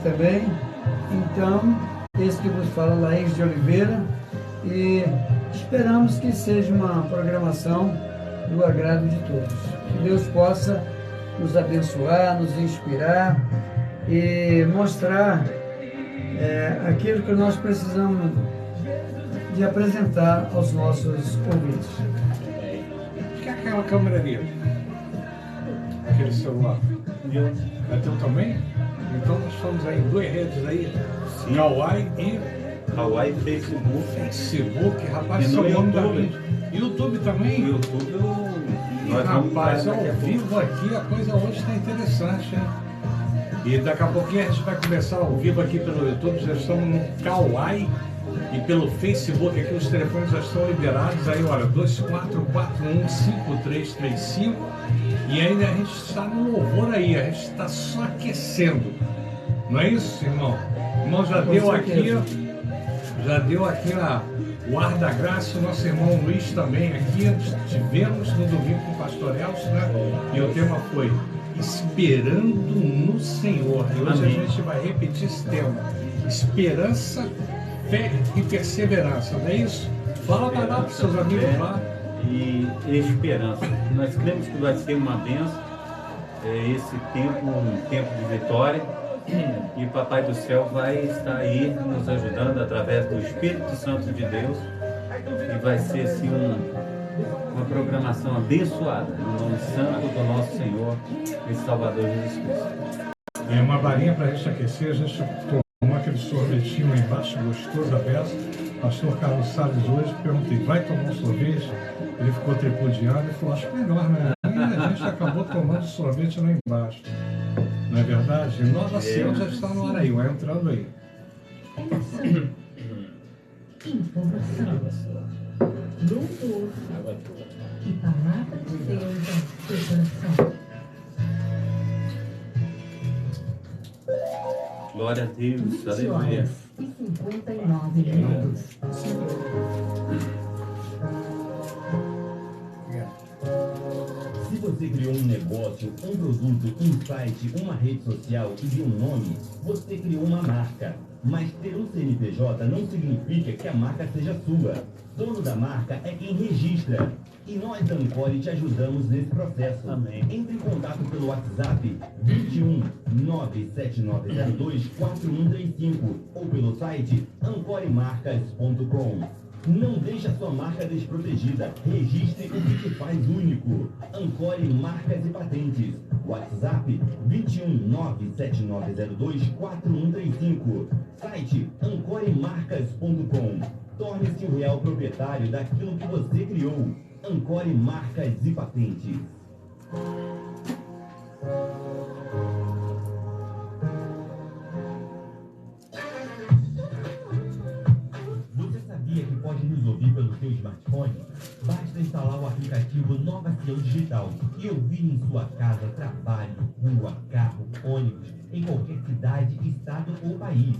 também. Então, esse que vos fala, Laís de Oliveira, e esperamos que seja uma programação do agrado de todos. Que Deus possa nos abençoar, nos inspirar e mostrar aquilo que nós precisamos de apresentar aos nossos ouvintes. O que é aquela câmera ali? Aquele celular? É teu também? Então nós estamos aí em duas redes aí, Kawaii e Facebook, rapaz, e no YouTube. YouTube também? YouTube Rapaz, ao vivo aqui, a coisa hoje está interessante, hein? E daqui a pouquinho a gente vai começar ao vivo aqui pelo YouTube, já estamos no Kawaii e pelo Facebook aqui, os telefones já estão liberados, aí olha, 24415335, e ainda a gente está no louvor aí, a gente está só aquecendo, não é isso, irmão? Irmão, já deu aqui o ar da graça, o nosso irmão Luiz também aqui, tivemos no domingo com o pastor Elcio, né? E o tema foi Esperando no Senhor, e hoje a gente vai repetir esse tema, esperança, fé e perseverança, não é isso? Fala para lá para os seus amigos lá. E esperança. Nós cremos que vai ser uma bênção, esse tempo, um tempo de vitória, e o Papai do Céu vai estar aí nos ajudando através do Espírito Santo de Deus, e vai ser assim uma programação abençoada, no nome santo do nosso Senhor e Salvador Jesus Cristo. É uma barinha para a gente aquecer, a gente tomou aquele sorvetinho lá embaixo, gostoso, aberto. Pastor Carlos Salles hoje, perguntei, vai tomar um sorvete? Ele ficou tripudiado e falou, acho melhor, né? A gente acabou tomando sorvete lá embaixo. Não é verdade? E Nova Sião já está no ar aí, vai entrando aí. Informação. Louvor. E palavra de Deus ao seu coração. Glória a Deus, 20 aleluia. horas e 59 minutos. Se você criou um negócio, um produto, um site, uma rede social e um nome, você criou uma marca. Mas ter um CNPJ não significa que a marca seja sua. Dono da marca é quem registra. E nós da Ancore te ajudamos nesse processo. Amém. Entre em contato pelo WhatsApp 21 97902 4135 ou pelo site ancoremarcas.com. Não deixe a sua marca desprotegida. Registre o que te faz único. Ancore Marcas e Patentes. WhatsApp 21 97902 4135. Site ancoremarcas.com. Torne-se o real proprietário daquilo que você criou. Ancore Marcas e Patentes. Você sabia que pode nos ouvir pelo seu smartphone? Basta instalar o aplicativo Nova Sião Digital e ouvir em sua casa, trabalho, rua, carro, ônibus, em qualquer cidade, estado ou país.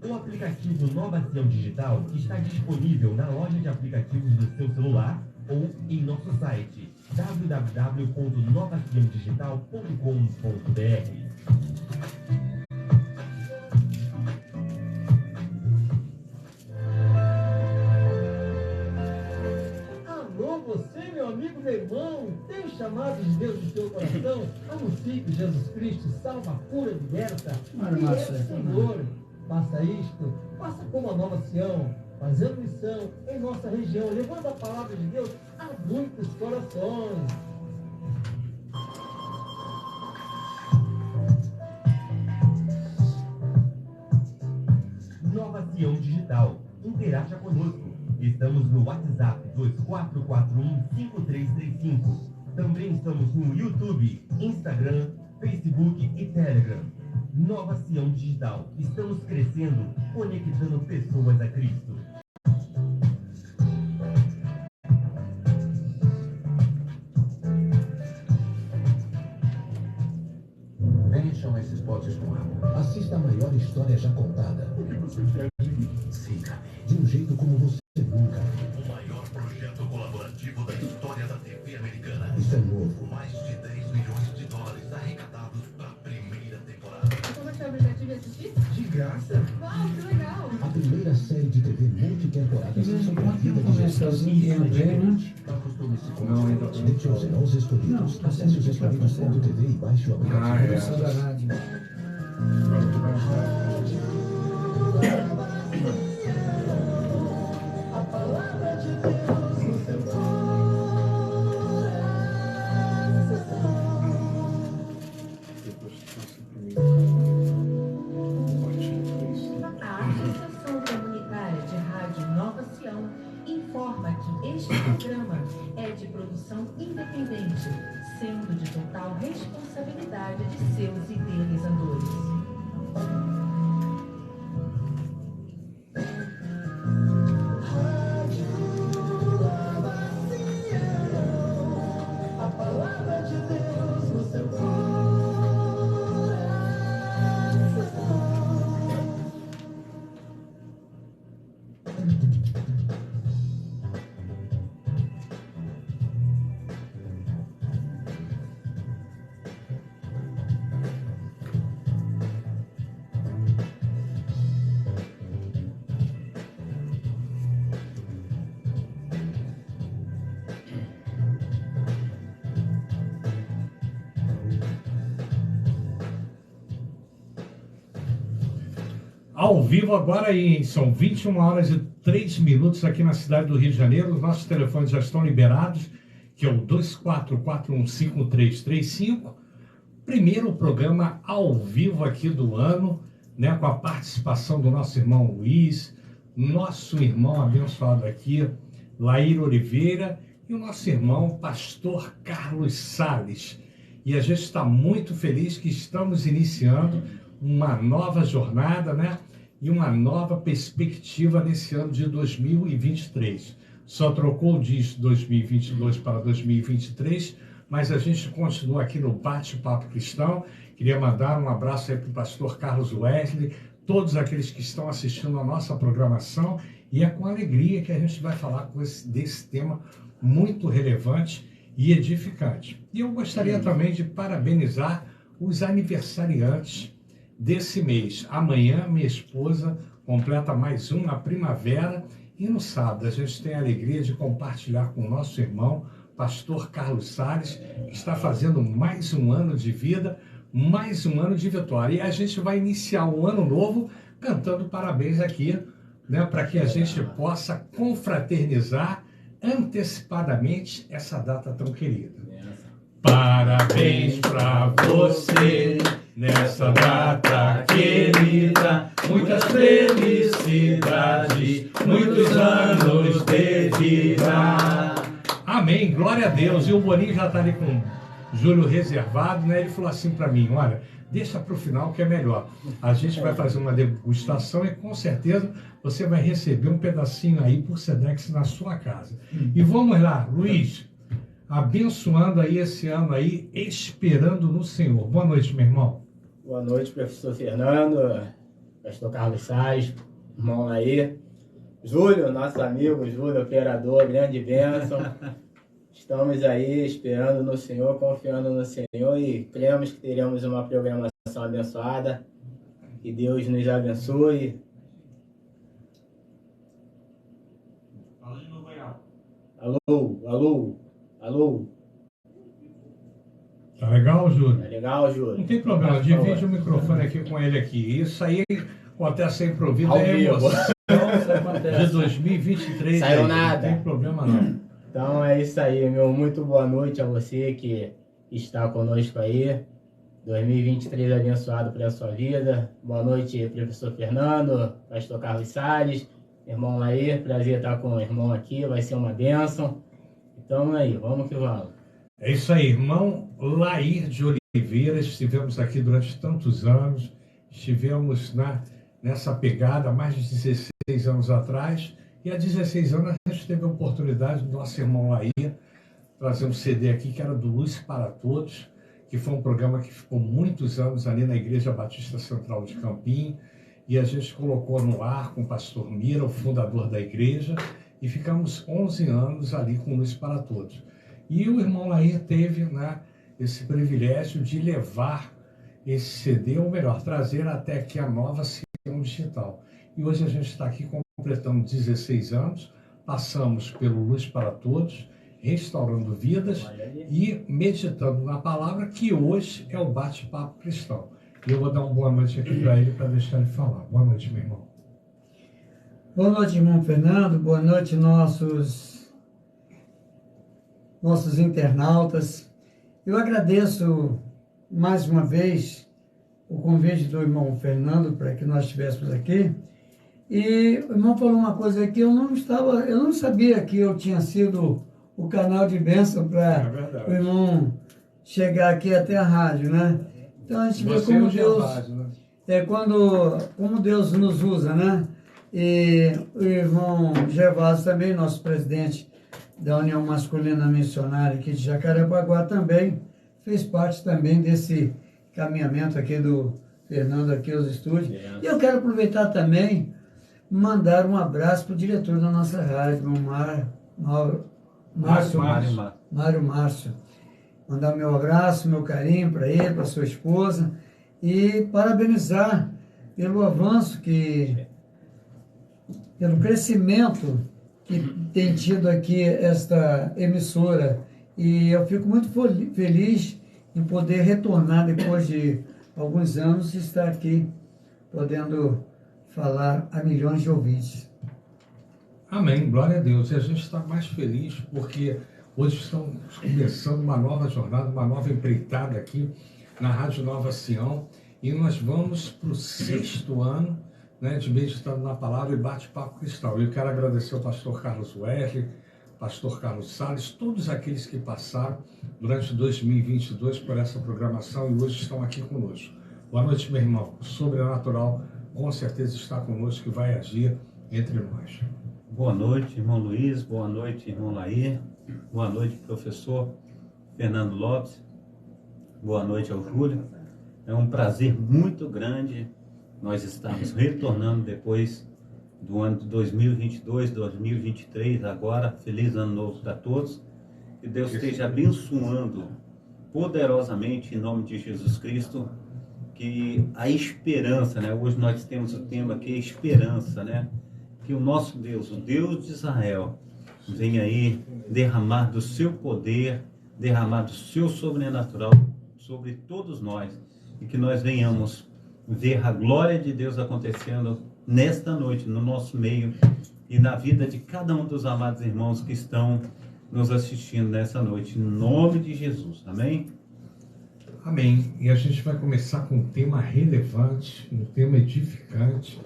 O aplicativo Nova Sião Digital está disponível na loja de aplicativos do seu celular ou em nosso site www.novaciãodigital.com.br. Alô, você, meu amigo, meu irmão, tem chamado de Deus no seu coração? Anuncie que Jesus Cristo salva, cura, liberta. E é Senhor. Faça isto, faça como a Nova Sião, fazendo missão em nossa região, levando a palavra de Deus a muitos corações. Nova Sião Digital. Interaja conosco. Estamos no WhatsApp 2441-5335. Também estamos no YouTube, Instagram, Facebook e Telegram. Nova Sião Digital. Estamos crescendo, conectando pessoas a Cristo. Encham esses potes com água. Assista a maior história já contada. O que você quer de mim? Siga de um jeito como você nunca viu. O maior projeto colaborativo da história da TV americana. Isso é novo. Mais de 10 milhões de dólares arrecadados para a primeira temporada. Como é que é o objetivo de assistir? graça. Uau, que legal! A primeira série de TV multitemporada De vez em sobre a quando tem vida um de Jesus. comercialzinho que entra aí, né? Acostume-se com Não, ainda não. Dentre os irmãos escolhidos, Não, acesse os escolhidos.tv e baixe o aplicativo. Ah, é. Comercial da rádio. A Associação Comunitária de Rádio Nova Sião informa que este programa é de produção independente, sendo de total responsabilidade de seus idealizadores. Ao vivo agora aí, são 21 horas e 3 minutos aqui na cidade do Rio de Janeiro. Os nossos telefones já estão liberados, que é o 24415335. Primeiro programa ao vivo aqui do ano, né, com a participação do nosso irmão Luiz, nosso irmão abençoado aqui, Laír Oliveira, e o nosso irmão pastor Carlos Salles. E a gente está muito feliz que estamos iniciando uma nova jornada, né? E uma nova perspectiva nesse ano de 2023. Só trocou o dígito 2022 para 2023, mas a gente continua aqui no Bate-Papo Cristão. Queria mandar um abraço aí para o pastor Carlos Wesley, todos aqueles que estão assistindo a nossa programação, e é com alegria que a gente vai falar desse tema muito relevante e edificante. E eu gostaria também de parabenizar os aniversariantes desse mês. Amanhã, minha esposa completa mais um na primavera, e no sábado a gente tem a alegria de compartilhar com o nosso irmão, pastor Carlos Salles, que está fazendo mais um ano de vida, mais um ano de vitória. E a gente vai iniciar um ano novo cantando parabéns aqui, né, para que a gente possa confraternizar antecipadamente essa data tão querida. Parabéns para você nessa data querida, muitas felicidades, muitos anos de vida. Amém, glória a Deus. E o Boninho já está ali com Júlio reservado, né? Ele falou assim para mim, olha, deixa para o final que é melhor. A gente vai fazer uma degustação e com certeza você vai receber um pedacinho aí por Sedex na sua casa. E vamos lá, Luiz, abençoando aí esse ano aí, esperando no Senhor. Boa noite, meu irmão. Boa noite, professor Fernando, pastor Carlos Salles, irmão aí. Júlio, nosso amigo, Júlio, operador, grande bênção. Estamos aí esperando no Senhor, confiando no Senhor e cremos que teremos uma programação abençoada. Que Deus nos abençoe. Alô, alô, alô. Tá legal, Júlio? Tá legal, Júlio? Não tem problema, divide o microfone aqui com ele aqui. Isso aí acontece sem improviso, Ao é vivo. emoção de 2023. Saiu aí, nada. Não tem problema não. Então é isso aí, meu. Muito boa noite a você que está conosco aí. 2023 abençoado para a sua vida. Boa noite, professor Fernando, pastor Carlos Salles, irmão aí. Prazer estar com o irmão aqui, vai ser uma bênção. Então aí, vamos que vamos. É isso aí, irmão Laír de Oliveira. Estivemos aqui durante tantos anos, estivemos nessa pegada há mais de 16 anos atrás, e há 16 anos a gente teve a oportunidade do nosso irmão Laír trazer um CD aqui que era do Luz para Todos, que foi um programa que ficou muitos anos ali na Igreja Batista Central de Campinho, e a gente colocou no ar com o pastor Mira, o fundador da igreja, e ficamos 11 anos ali com Luz para Todos. E o irmão Laír teve esse privilégio de levar esse CD, ou melhor, trazer até aqui a Nova Sião, Sião Digital. E hoje a gente está aqui completando 16 anos, passamos pelo Luz para Todos, restaurando vidas e meditando na palavra, que hoje é o bate-papo cristão. E eu vou dar uma boa noite aqui para ele, para deixar ele falar. Boa noite, meu irmão. Boa noite, irmão Fernando. Boa noite, nossos internautas. Eu agradeço mais uma vez o convite do irmão Fernando para que nós estivéssemos aqui. E o irmão falou uma coisa que eu não sabia que eu tinha sido o canal de bênção para o irmão chegar aqui até a rádio, né? Então a gente vê como Deus, como Deus nos usa, né? E o irmão Gervásio também, nosso presidente da União Masculina Missionária aqui de Jacarepaguá, também fez parte também desse caminhamento aqui do Fernando aqui aos estúdios. E eu quero aproveitar também mandar um abraço para o diretor da nossa rádio, Mário Márcio. Mandar meu abraço, meu carinho para ele, para sua esposa e parabenizar pelo avanço pelo crescimento que tem tido aqui esta emissora. E eu fico muito feliz em poder retornar depois de alguns anos e estar aqui podendo falar a milhões de ouvintes. Amém, glória a Deus. E a gente está mais feliz porque hoje estamos começando uma nova jornada, uma nova empreitada aqui na Rádio Nova Sião, e nós vamos para o 6º ano, né, de meditando na palavra e bate-papo cristão. Eu quero agradecer ao pastor Carlos Wesley, pastor Carlos Salles, todos aqueles que passaram durante 2022 por essa programação e hoje estão aqui conosco. Boa noite, meu irmão. O sobrenatural com certeza está conosco e vai agir entre nós. Boa noite, irmão Luiz. Boa noite, irmão Laí. Boa noite, professor Fernando Lopes. Boa noite ao Júlio. É um prazer muito grande nós estarmos retornando depois do ano de 2022, 2023, agora. Feliz Ano Novo para todos. Que Deus esteja abençoando poderosamente em nome de Jesus Cristo, que a esperança, né? Hoje nós temos o tema aqui, esperança, né? Que o nosso Deus, o Deus de Israel, venha aí derramar do seu poder, derramar do seu sobrenatural sobre todos nós, e que nós venhamos ver a glória de Deus acontecendo nesta noite, no nosso meio e na vida de cada um dos amados irmãos que estão nos assistindo nessa noite, em nome de Jesus, amém? Amém. E a gente vai começar com um tema relevante, um tema edificante,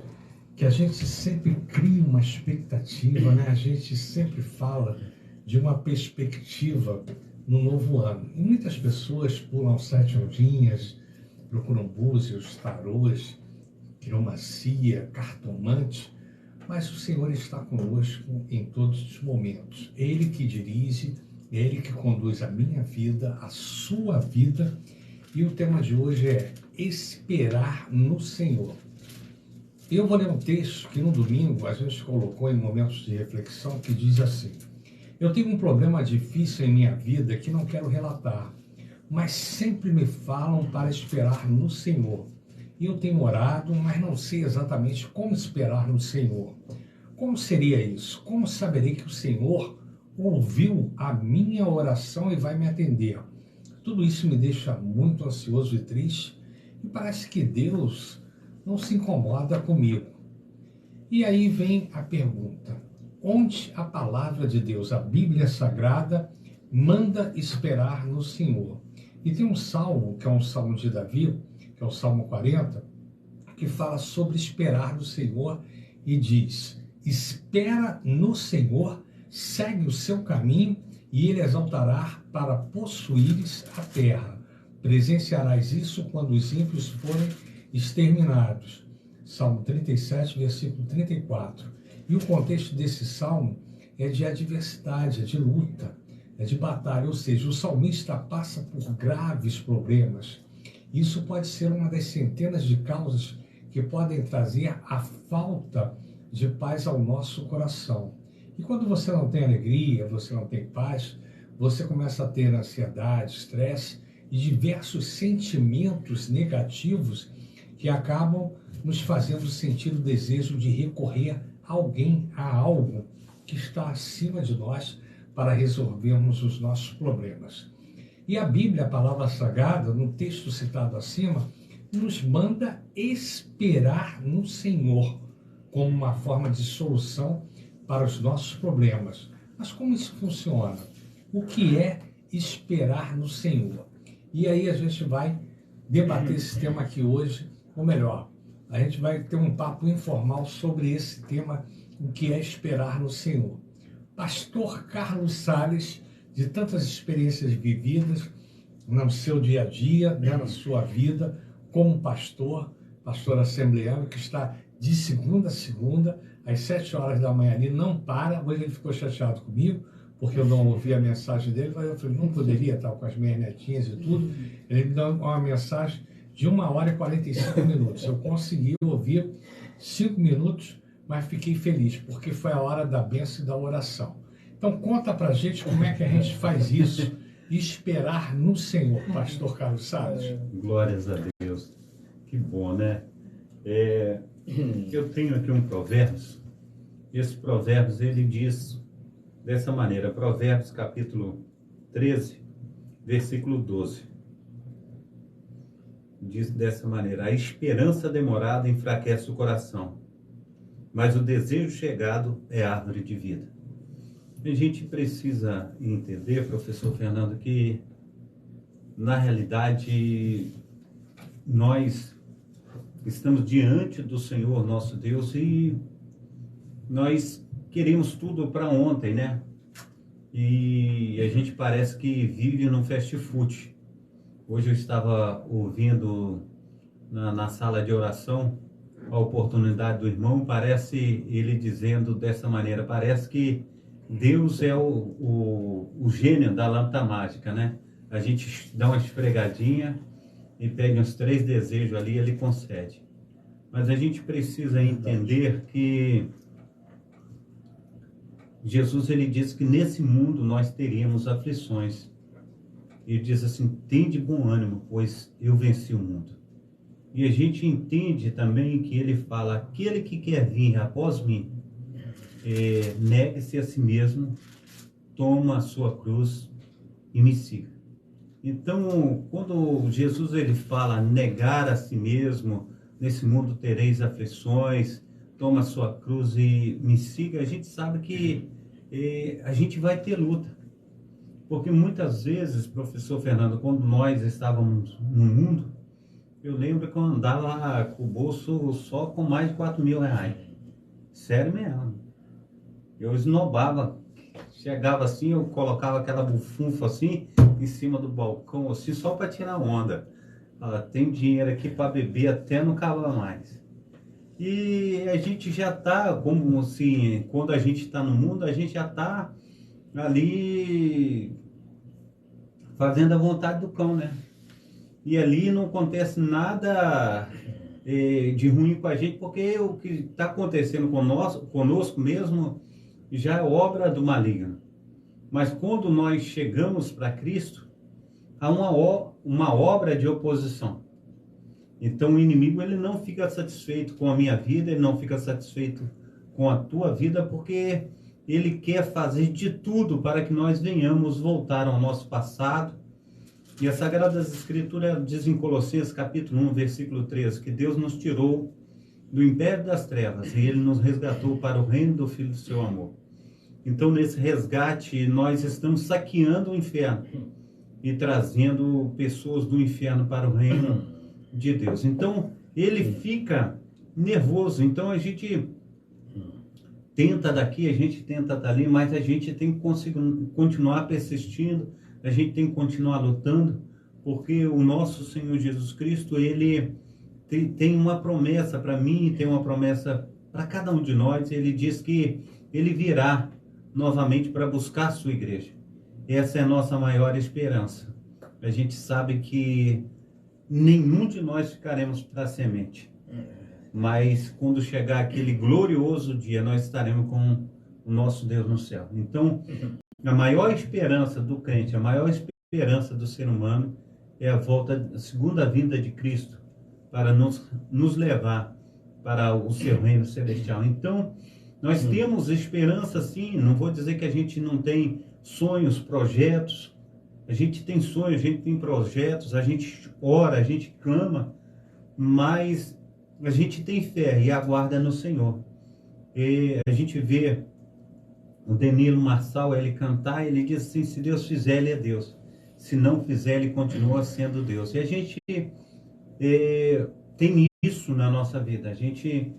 que a gente sempre cria uma expectativa, né? A gente sempre fala de uma perspectiva no novo ano. E muitas pessoas pulam 7 ondinhas, procuram búzios, tarôs, quiromancia, cartomante, mas o Senhor está conosco em todos os momentos. Ele que dirige, Ele que conduz a minha vida, a sua vida. E o tema de hoje é esperar no Senhor. Eu vou ler um texto que no domingo a gente colocou em momentos de reflexão, que diz assim: eu tenho um problema difícil em minha vida que não quero relatar, mas sempre me falam para esperar no Senhor. E eu tenho orado, mas não sei exatamente como esperar no Senhor. Como seria isso? Como saberei que o Senhor ouviu a minha oração e vai me atender? Tudo isso me deixa muito ansioso e triste, e parece que Deus não se incomoda comigo. E aí vem a pergunta: onde a palavra de Deus, a Bíblia Sagrada, manda esperar no Senhor? E tem um salmo, que é um salmo de Davi, que é o Salmo 40, que fala sobre esperar no Senhor e diz: espera no Senhor, segue o seu caminho e ele exaltará para possuires a terra. Presenciarás isso quando os ímpios forem exterminados. Salmo 37, versículo 34. E o contexto desse salmo é de adversidade, é de luta, é de batalha, ou seja, o salmista passa por graves problemas. Isso pode ser uma das centenas de causas que podem trazer a falta de paz ao nosso coração. E quando você não tem alegria, você não tem paz, você começa a ter ansiedade, estresse e diversos sentimentos negativos que acabam nos fazendo sentir o desejo de recorrer a alguém, a algo que está acima de nós para resolvermos os nossos problemas. E a Bíblia, a palavra sagrada, no texto citado acima, nos manda esperar no Senhor como uma forma de solução para os nossos problemas. Mas como isso funciona? O que é esperar no Senhor? E aí a gente vai debater esse tema aqui hoje, ou melhor, a gente vai ter um papo informal sobre esse tema, o que é esperar no Senhor. Pastor Carlos Salles, de tantas experiências vividas no seu dia a dia, né, na sua vida, como pastor assembleano, que está de segunda a segunda, às 7 horas da manhã ali, não para. Hoje ele ficou chateado comigo, porque eu não ouvi a mensagem dele, mas eu falei, não poderia estar com as minhas netinhas e tudo. Ele me deu uma mensagem de 1h45. Eu consegui ouvir 5 minutos, mas fiquei feliz, porque foi a hora da bênção e da oração. Então conta pra gente como é que a gente faz isso, esperar no Senhor, pastor Carlos Salles. Glórias a Deus. Que bom, né? Eu tenho aqui um Provérbios. Esse Provérbios, ele diz dessa maneira, Provérbios capítulo 13, versículo 12. Diz dessa maneira: a esperança demorada enfraquece o coração, mas o desejo chegado é árvore de vida. A gente precisa entender, professor Fernando, que na realidade nós estamos diante do Senhor nosso Deus e nós queremos tudo para ontem, né? E a gente parece que vive num fast food. Hoje eu estava ouvindo na sala de oração a oportunidade do irmão, parece ele dizendo dessa maneira, parece que Deus é o gênio da lâmpada mágica, né? A gente dá uma esfregadinha e pede uns 3 desejos ali, ele concede. Mas a gente precisa entender que Jesus, ele diz que nesse mundo nós teríamos aflições. Ele diz assim, tende bom ânimo, pois eu venci o mundo. E a gente entende também que ele fala, aquele que quer vir após mim, negue-se a si mesmo, toma a sua cruz e me siga. Então, quando Jesus ele fala negar a si mesmo, nesse mundo tereis aflições, toma a sua cruz e me siga, a gente sabe que a gente vai ter luta. Porque muitas vezes, professor Fernando, quando nós estávamos no mundo, eu lembro que eu andava com o bolso só com mais de 4.000 reais. Sério mesmo. Eu esnobava. Chegava assim, eu colocava aquela bufunfa assim, em cima do balcão, assim, só para tirar onda. Tem dinheiro aqui para beber até não cabe mais. E a gente já está, como assim, quando a gente está no mundo, a gente já está ali fazendo a vontade do cão, né? E ali não acontece nada de ruim com a gente, porque o que está acontecendo conosco mesmo já é obra do maligno. Mas quando nós chegamos para Cristo, há uma obra de oposição. Então o inimigo ele não fica satisfeito com a minha vida, ele não fica satisfeito com a tua vida, porque ele quer fazer de tudo para que nós venhamos voltar ao nosso passado. E a Sagrada Escritura diz em Colossenses capítulo 1, versículo 13, que Deus nos tirou do império das trevas e ele nos resgatou para o reino do Filho do seu amor. Então nesse resgate nós estamos saqueando o inferno e trazendo pessoas do inferno para o reino de Deus. Então ele fica nervoso, então a gente tenta daqui, a gente tenta dali, mas a gente tem que continuar persistindo, a gente tem que continuar lutando, porque o nosso Senhor Jesus Cristo, ele tem uma promessa para mim, tem uma promessa para cada um de nós. Ele diz que ele virá novamente para buscar a sua igreja. Essa é a nossa maior esperança. A gente sabe que nenhum de nós ficaremos para semente. Mas quando chegar aquele glorioso dia, nós estaremos com o nosso Deus no céu. Então, a maior esperança do crente, a maior esperança do ser humano é a segunda vinda de Cristo para nos levar para o seu reino celestial. Então, nós temos esperança, sim. Não vou dizer que a gente não tem sonhos, projetos. A gente tem sonhos, a gente tem projetos, a gente ora, a gente clama, mas a gente tem fé e aguarda no Senhor. E a gente vê o Danilo Marçal, ele cantar, ele diz assim: se Deus fizer, ele é Deus. Se não fizer, ele continua sendo Deus. E a gente tem isso na nossa vida. A gente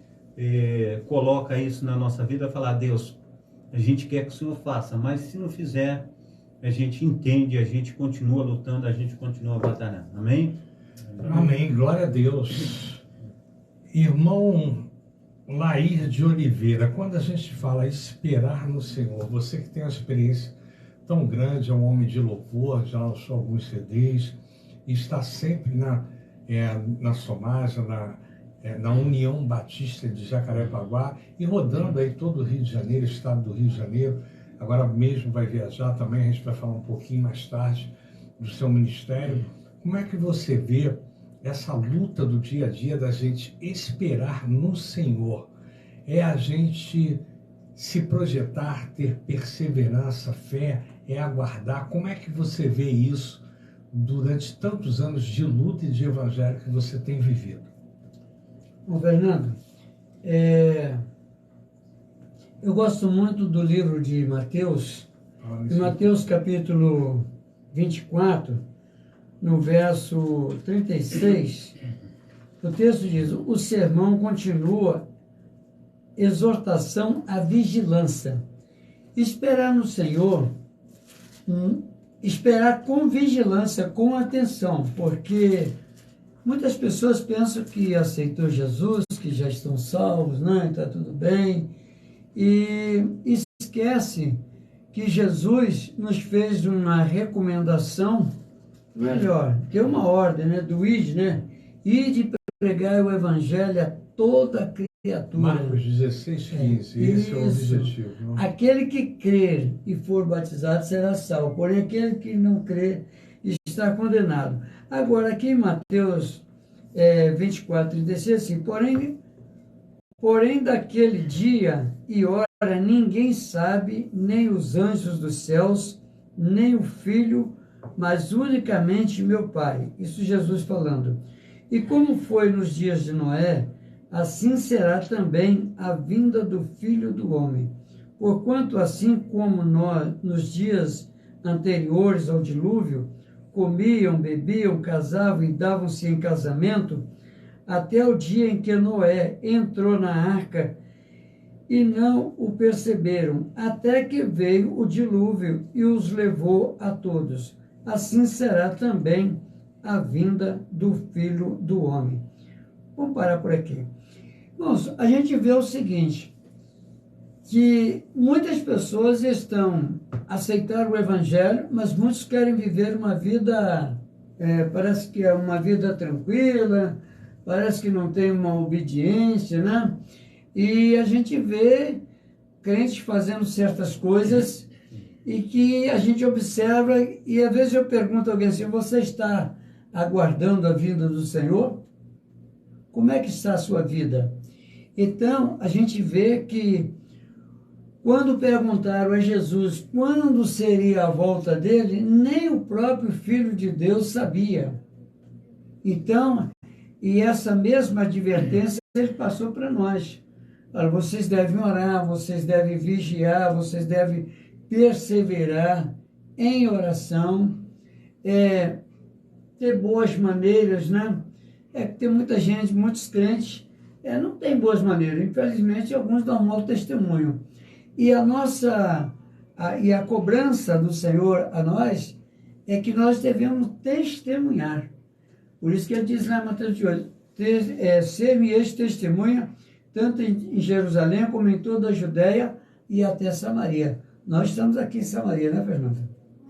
coloca isso na nossa vida, falar: Deus, a gente quer que o Senhor faça, mas se não fizer, a gente entende, a gente continua lutando, a gente continua batalhando. Amém? Amém. Glória a Deus. Irmão Lair de Oliveira, quando a gente fala esperar no Senhor, você que tem uma experiência tão grande, é um homem de louvor, já lançou alguns CDs, e está sempre na Somagem, na União Batista de Jacarepaguá, e rodando aí todo o Rio de Janeiro, estado do Rio de Janeiro. Agora mesmo vai viajar também, a gente vai falar um pouquinho mais tarde do seu ministério. Como é que você vê essa luta do dia a dia da gente esperar no Senhor? É a gente se projetar, ter perseverança, fé, é aguardar. Como é que você vê isso durante tantos anos de luta e de evangelho que você tem vivido? Bom, Fernando, eu gosto muito do livro de Mateus, em Mateus capítulo 24, no verso 36, o texto diz: o sermão continua, exortação à vigilância. Esperar no Senhor, esperar com vigilância, com atenção, porque muitas pessoas pensam que aceitou Jesus, que já estão salvos, né? Está tudo bem, e esquece que Jesus nos fez uma recomendação, melhor, tem uma ordem, né, do id, né? Ide pregar o evangelho a toda criatura. Marcos 16:15, esse é o objetivo. Não? Aquele que crer e for batizado será salvo, porém aquele que não crer está condenado. Agora, aqui em Mateus 24:36, assim: porém daquele dia e hora ninguém sabe, nem os anjos dos céus, nem o Filho, mas unicamente meu Pai. Isso Jesus falando. E como foi nos dias de Noé, assim será também a vinda do Filho do Homem. Porquanto assim como nós, nos dias anteriores ao dilúvio, comiam, bebiam, casavam e davam-se em casamento, até o dia em que Noé entrou na arca, e não o perceberam, até que veio o dilúvio e os levou a todos. Assim será também a vinda do Filho do Homem. Vamos parar por aqui. Irmãos, a gente vê o seguinte, que muitas pessoas aceitaram o Evangelho, mas muitos querem viver uma vida, parece que é uma vida tranquila, parece que não tem uma obediência, né? E a gente vê crentes fazendo certas coisas e que a gente observa, e às vezes eu pergunto a alguém assim: você está aguardando a vinda do Senhor? Como é que está a sua vida? Então, a gente vê que quando perguntaram a Jesus quando seria a volta dele, nem o próprio Filho de Deus sabia. Então, e essa mesma advertência ele passou para nós. Vocês devem orar, vocês devem vigiar, vocês devem perseverar em oração, ter boas maneiras, né? Tem muita gente, muitos crentes, não tem boas maneiras. Infelizmente, alguns dão mau testemunho. E a cobrança do Senhor a nós é que nós devemos testemunhar. Por isso que ele diz lá em Mateus 18, ser-me este testemunha, tanto em Jerusalém como em toda a Judéia e até Samaria. Nós estamos aqui em Samaria, né, Fernando?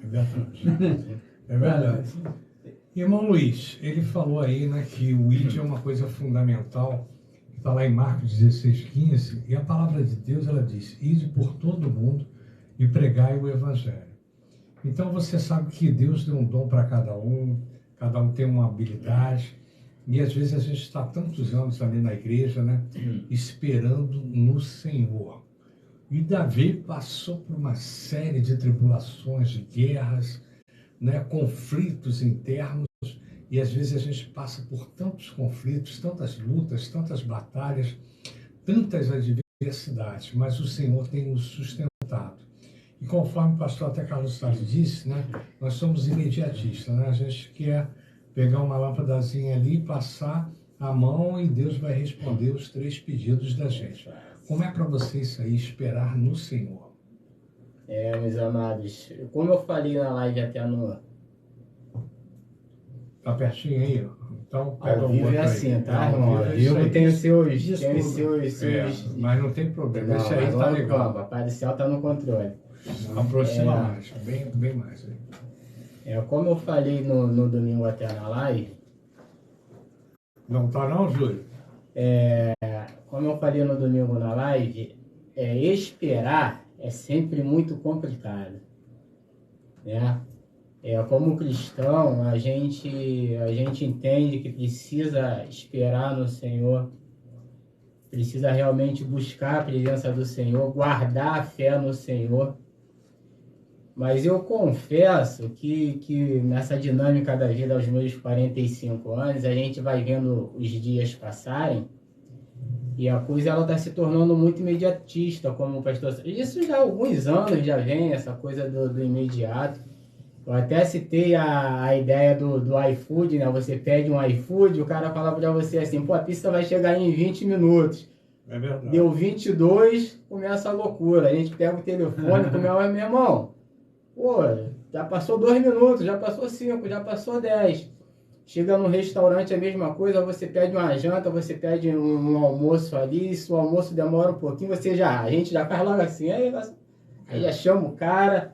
É verdade. É verdade. Irmão Luiz, ele falou aí, né, que o ID é uma coisa fundamental, que está lá em Marcos 16:15, e a palavra de Deus, ela diz: ide por todo mundo e pregai o Evangelho. Então você sabe que Deus deu um dom para cada um tem uma habilidade, E às vezes a gente está tantos anos ali na igreja, né? Esperando no Senhor. E Davi passou por uma série de tribulações, de guerras, né? Conflitos internos. E às vezes a gente passa por tantos conflitos, tantas lutas, tantas batalhas, tantas adversidades. Mas o Senhor tem nos sustentado. E conforme o pastor até Carlos Salles disse, né? Nós somos imediatistas, né? A gente quer pegar uma lâmpadazinha ali, passar a mão e Deus vai responder os 3 pedidos da gente. Como é para você isso aí, esperar no Senhor? Meus amados, como eu falei na live até no... Tá pertinho aí, ó. Então, pega Ao o vivo outro é assim, aí. tá, Ao irmão? Ao vivo é isso vivo aí. tem os seus... Mas não tem problema, Não, esse aí mas tá vamos legal. lá, Papai do Céu tá no controle. Aproxima mais, bem mais aí. Como eu falei no domingo até na live... Não tá não, Júlio? Como eu falei no domingo na live, esperar é sempre muito complicado, né? Como cristão, a gente entende que precisa esperar no Senhor, precisa realmente buscar a presença do Senhor, guardar a fé no Senhor. Mas eu confesso que nessa dinâmica da vida aos meus 45 anos, a gente vai vendo os dias passarem e a coisa ela está se tornando muito imediatista, como o pastor... Isso já há alguns anos já vem, essa coisa do imediato. Eu até citei a ideia do iFood, né? Você pede um iFood, o cara fala para você assim, pô, a pizza vai chegar em 20 minutos. É verdade. Deu 22, começa a loucura. A gente pega o telefone, meu irmão, pô, já passou 2 minutos, já passou 5, já passou 10. Chega no restaurante a mesma coisa, você pede uma janta, você pede um almoço ali, se o almoço demora um pouquinho, a gente já faz logo assim, aí já chama o cara,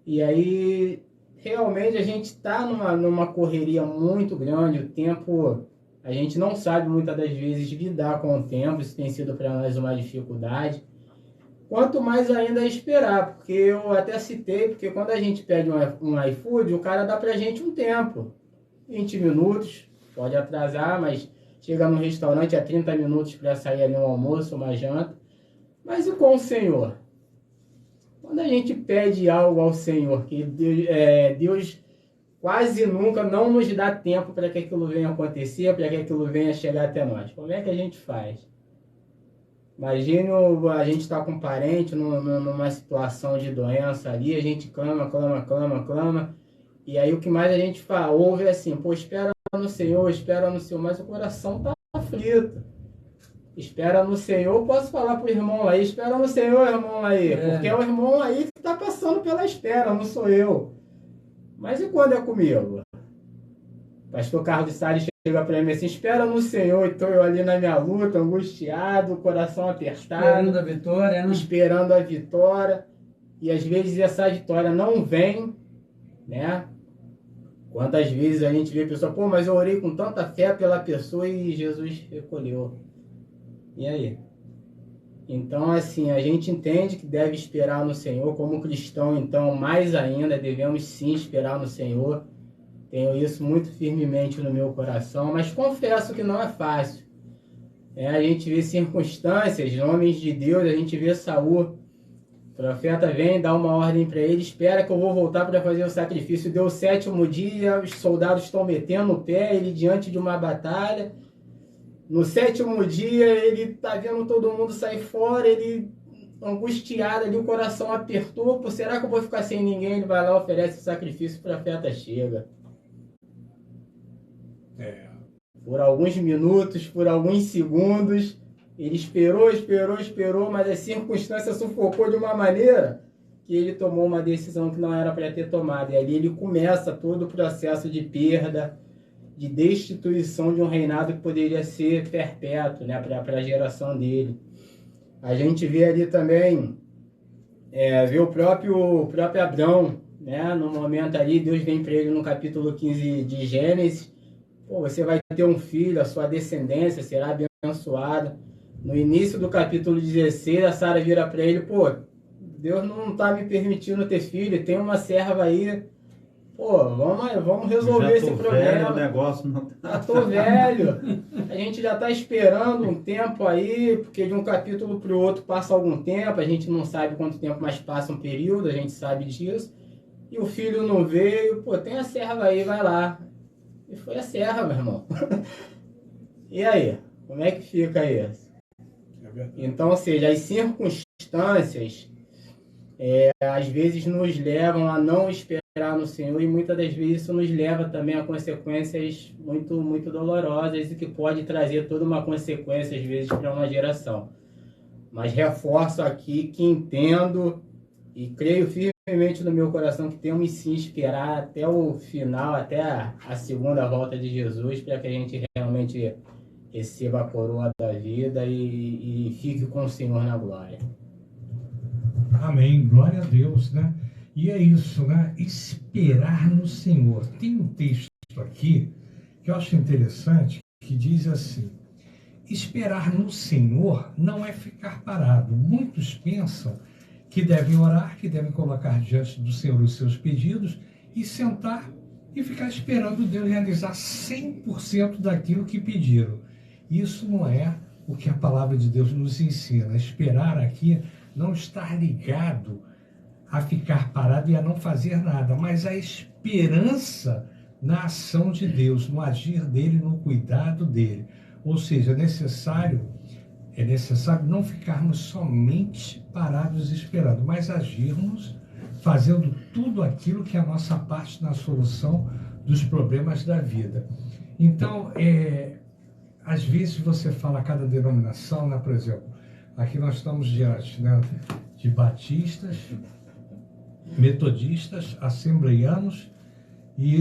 e aí realmente a gente está numa correria muito grande, o tempo, a gente não sabe muitas das vezes lidar com o tempo, isso tem sido para nós uma dificuldade. Quanto mais ainda esperar, porque eu até citei, porque quando a gente pede um iFood, o cara dá pra gente um tempo. 20 minutos, pode atrasar, mas chega no restaurante é 30 minutos para sair ali um almoço, uma janta. Mas e com o Senhor? Quando a gente pede algo ao Senhor, que Deus quase nunca não nos dá tempo para que aquilo venha acontecer, para que aquilo venha chegar até nós. Como é que a gente faz? Imagina a gente estar com um parente numa situação de doença ali, a gente clama, e aí o que mais a gente ouve é assim, pô, espera no Senhor, mas o coração está aflito. Espera no Senhor, posso falar pro irmão lá, espera no Senhor, irmão aí, porque é o irmão aí que está passando pela espera, não sou eu. Mas e quando é comigo? Pastor Carlos Salles chega para mim assim, espera no Senhor, estou eu ali na minha luta, angustiado, coração apertado. Esperando a vitória, né? Esperando a vitória. E às vezes essa vitória não vem, né? Quantas vezes a gente vê a pessoa, pô, mas eu orei com tanta fé pela pessoa e Jesus recolheu. E aí? Então, assim, a gente entende que deve esperar no Senhor. Como cristão, então, mais ainda, devemos sim esperar no Senhor. Tenho isso muito firmemente no meu coração, mas confesso que não é fácil. A gente vê circunstâncias, homens de Deus, a gente vê Saul. O profeta vem, dá uma ordem para ele, espera que eu vou voltar para fazer o sacrifício. Deu o 7º dia, os soldados estão metendo o pé, ele diante de uma batalha. No 7º dia, ele está vendo todo mundo sair fora, ele angustiado ali, o coração apertou. Pô, será que eu vou ficar sem ninguém? Ele vai lá, oferece o sacrifício, o profeta chega. Por alguns minutos, por alguns segundos, ele esperou, mas a circunstância sufocou de uma maneira que ele tomou uma decisão que não era para ter tomado. E ali ele começa todo o processo de perda, de destituição de um reinado que poderia ser perpétuo, né, para a geração dele. A gente vê ali também, vê o próprio Abrão, né, no momento ali, Deus vem para ele no capítulo 15 de Gênesis, pô, você vai ter um filho, a sua descendência será abençoada. No início do capítulo 16, a Sara vira para ele, pô, Deus não está me permitindo ter filho, tem uma serva aí, pô, vamos resolver esse problema. Velho, o negócio não Já tô velho. A gente já tá esperando um tempo aí, porque de um capítulo pro outro passa algum tempo, a gente não sabe quanto tempo mais passa um período, a gente sabe disso. E o filho não veio, pô, tem a serva aí, vai lá. E foi a serva, meu irmão. E aí? Como é que fica isso? Então, ou seja, as circunstâncias às vezes nos levam a não esperar no Senhor e muitas das vezes isso nos leva também a consequências muito, muito dolorosas e que pode trazer toda uma consequência às vezes para uma geração. Mas reforço aqui que entendo e creio firmemente no meu coração que temos sim esperar até o final, até a segunda volta de Jesus, para que a gente realmente receba a coroa da vida e fique com o Senhor na glória. Amém, glória a Deus, né? E é isso, né? Esperar no Senhor. Tem um texto aqui que eu acho interessante, que diz assim: esperar no Senhor não é ficar parado. Muitos pensam que devem orar, que devem colocar diante do Senhor os seus pedidos e sentar e ficar esperando Deus realizar 100% daquilo que pediram. Isso não é o que a palavra de Deus nos ensina. Esperar aqui não estar ligado a ficar parado e a não fazer nada, mas a esperança na ação de Deus, no agir dele, no cuidado dele. Ou seja, é necessário não ficarmos somente parados esperando, mas agirmos fazendo tudo aquilo que é a nossa parte na solução dos problemas da vida. Então, às vezes você fala cada denominação, né? Por exemplo, aqui nós estamos diante, né, de batistas, metodistas, assembleianos e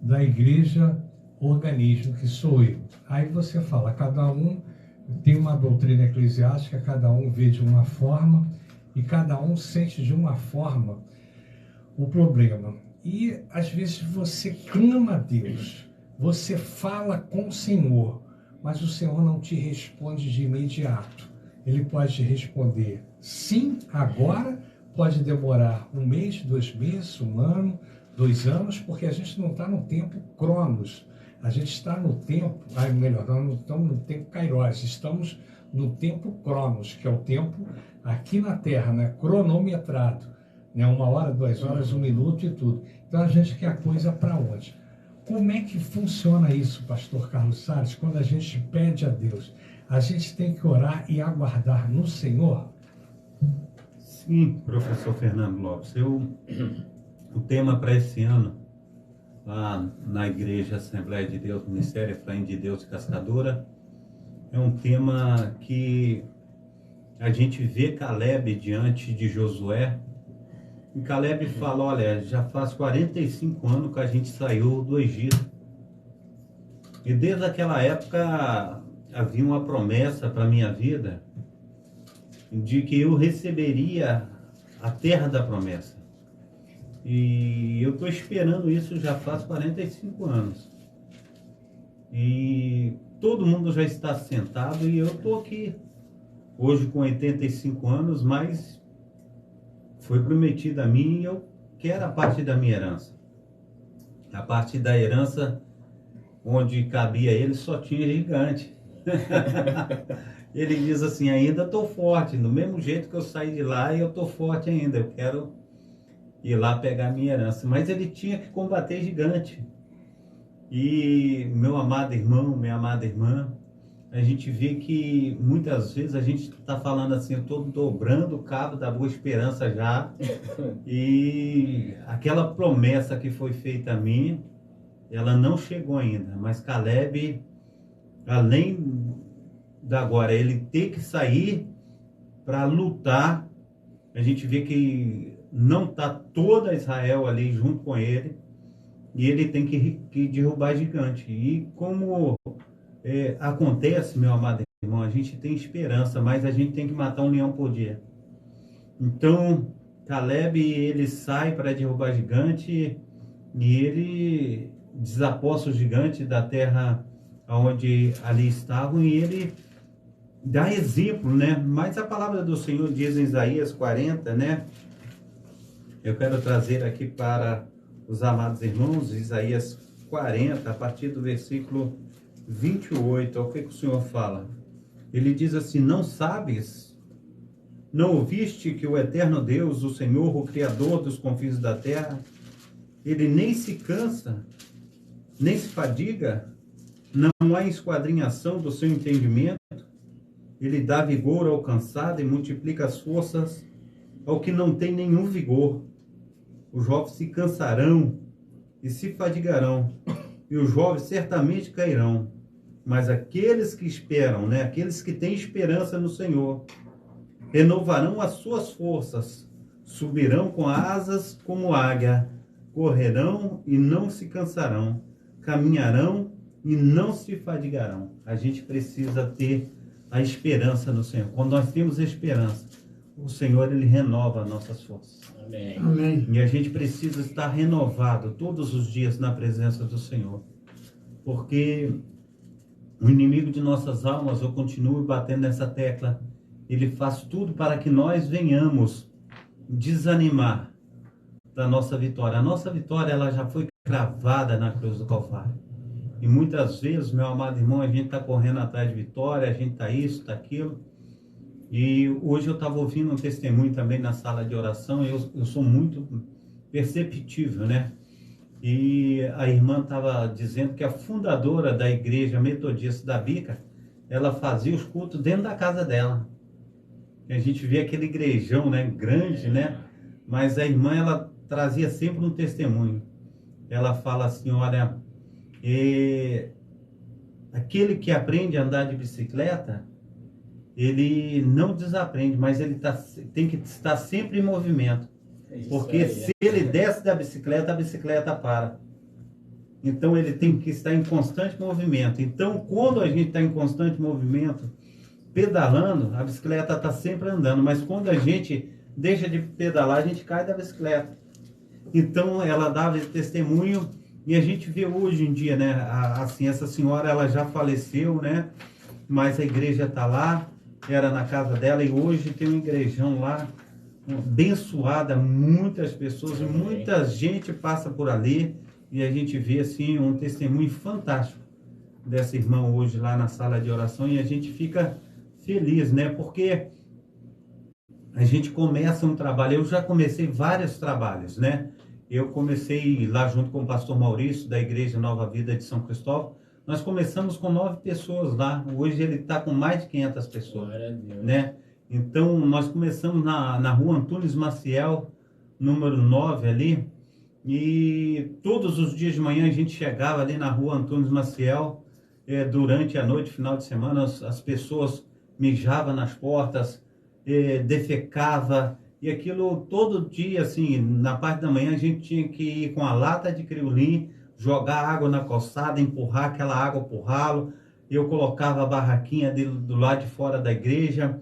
da igreja organismo, que sou eu. Aí você fala, cada um tem uma doutrina eclesiástica, cada um vê de uma forma e cada um sente de uma forma o problema. E às vezes você clama a Deus, você fala com o Senhor, mas o Senhor não te responde de imediato. Ele pode te responder sim, agora, pode demorar 1 mês, 2 meses, 1 ano, 2 anos, porque a gente não está no tempo Cronos, a gente está no tempo, melhor, nós não estamos no tempo Kairos, estamos no tempo Cronos, que é o tempo aqui na Terra, né, cronometrado, né, 1 hora, 2 horas, 1 minuto e tudo. Então a gente quer a coisa para onde? Como é que funciona isso, pastor Carlos Salles, quando a gente pede a Deus? A gente tem que orar e aguardar no Senhor? Sim, professor Fernando Lopes. O tema para esse ano, lá na Igreja Assembleia de Deus, Ministério Efraim de Deus Cascadora, é um tema que a gente vê Caleb diante de Josué. E Caleb fala, olha, já faz 45 anos que a gente saiu do Egito. E desde aquela época havia uma promessa para a minha vida de que eu receberia a terra da promessa. E eu estou esperando isso já faz 45 anos. E todo mundo já está sentado e eu estou aqui, hoje com 85 anos, mas foi prometido a mim e eu quero a parte da minha herança. A parte da herança onde cabia ele só tinha gigante. Ele diz assim, ainda estou forte, do mesmo jeito que eu saí de lá e eu estou forte ainda, eu quero ir lá pegar minha herança. Mas ele tinha que combater gigante. E meu amado irmão, minha amada irmã, a gente vê que muitas vezes a gente está falando assim, eu estou dobrando o cabo da boa esperança já, e aquela promessa que foi feita a mim, ela não chegou ainda. Mas Caleb, além da agora ele ter que sair para lutar, a gente vê que não está toda Israel ali junto com ele, e ele tem que derrubar gigante. E como acontece, meu amado irmão, a gente tem esperança, mas a gente tem que matar um leão por dia. Então Caleb, ele sai para derrubar gigante e ele desaposta o gigante da terra onde ali estavam, e ele dá exemplo, né? Mas a palavra do Senhor diz em Isaías 40, né? Eu quero trazer aqui para os amados irmãos, Isaías 40, a partir do versículo 28, o que o Senhor fala? Ele diz assim: não sabes, não ouviste que o eterno Deus, o Senhor, o Criador dos confins da terra, ele nem se cansa, nem se fadiga, não há esquadrinhação do seu entendimento, ele dá vigor ao cansado e multiplica as forças ao que não tem nenhum vigor. Os jovens se cansarão e se fadigarão, e os jovens certamente cairão. Mas aqueles que esperam, né, aqueles que têm esperança no Senhor, renovarão as suas forças, subirão com asas como águia, correrão e não se cansarão, caminharão e não se fadigarão. A gente precisa ter a esperança no Senhor. Quando nós temos esperança, o Senhor, ele renova as nossas forças. Amém. Amém. E a gente precisa estar renovado todos os dias na presença do Senhor. Porque o inimigo de nossas almas, eu continuo batendo nessa tecla, ele faz tudo para que nós venhamos desanimar da nossa vitória. A nossa vitória, ela já foi cravada na cruz do Calvário. E muitas vezes, meu amado irmão, a gente está correndo atrás de vitória, a gente está isso, está aquilo. E hoje eu estava ouvindo um testemunho também na sala de oração, eu sou muito perceptível, né? E a irmã estava dizendo que a fundadora da igreja metodista da Bica, ela fazia os cultos dentro da casa dela. E a gente vê aquele igrejão, né, grande, né? Mas a irmã, ela trazia sempre um testemunho. Ela fala assim: olha, aquele que aprende a andar de bicicleta, ele não desaprende, mas ele tem que estar sempre em movimento. Porque se ele desce da bicicleta, a bicicleta para. Então ele tem que estar em constante movimento. Então, quando a gente está em constante movimento, pedalando, a bicicleta está sempre andando. Mas quando a gente deixa de pedalar, a gente cai da bicicleta. Então ela dava esse testemunho. E a gente vê hoje em dia, né? Assim, essa senhora, ela já faleceu, né? Mas a igreja está lá, era na casa dela, e hoje tem um igrejão lá, abençoada, muitas pessoas, muita gente passa por ali, e a gente vê, assim, um testemunho fantástico dessa irmã hoje lá na sala de oração, e a gente fica feliz, né? Porque a gente começa um trabalho, eu já comecei vários trabalhos, né? Eu comecei lá junto com o pastor Maurício, da Igreja Nova Vida de São Cristóvão. Nós começamos com 9 pessoas lá. Hoje ele está com mais de 500 pessoas. Né? Então, nós começamos na rua Antunes Maciel, número 9 ali. E todos os dias de manhã a gente chegava ali na rua Antunes Maciel. Durante a noite, final de semana, as pessoas mijavam nas portas, defecavam. E aquilo todo dia, assim, na parte da manhã, a gente tinha que ir com a lata de criolim, jogar água na calçada, empurrar aquela água pro ralo. Eu colocava a barraquinha do lado de fora da igreja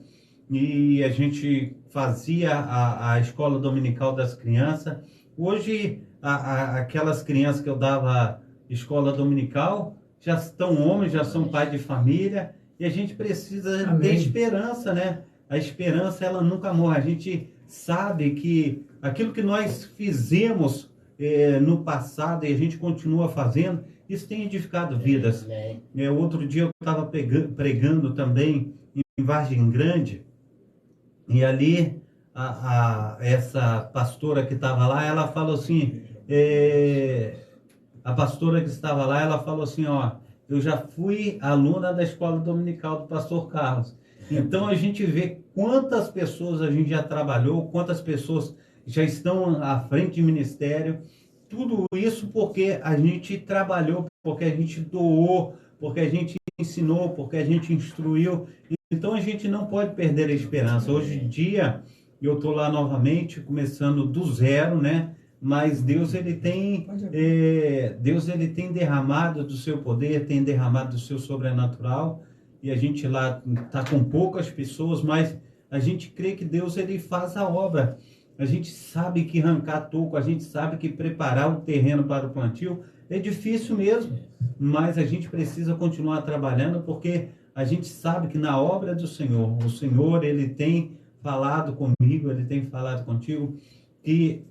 e a gente fazia a escola dominical das crianças. Hoje, aquelas crianças que eu dava escola dominical já estão homens, já são pais de família, e a gente precisa ter esperança, né? A esperança, ela nunca morre. A gente sabe que aquilo que nós fizemos no passado e a gente continua fazendo, isso tem edificado vidas. Outro dia eu estava pregando também em Vargem Grande, e ali essa pastora que estava lá, ela falou assim, a pastora que estava lá, ela falou assim, ó, eu já fui aluna da escola dominical do pastor Carlos. Então a gente vê quantas pessoas a gente já trabalhou, quantas pessoas já estão à frente de ministério, tudo isso porque a gente trabalhou, porque a gente doou, porque a gente ensinou, porque a gente instruiu. Então a gente não pode perder a esperança. Hoje em dia eu estou lá novamente, começando do zero, né? Mas Deus ele tem derramado do seu poder, tem derramado do seu sobrenatural. E a gente lá está com poucas pessoas, mas a gente crê que Deus ele faz a obra. A gente sabe que arrancar toco, a gente sabe que preparar o terreno para o plantio é difícil mesmo, mas a gente precisa continuar trabalhando, porque a gente sabe que na obra do Senhor, o Senhor ele tem falado comigo, ele tem falado contigo, que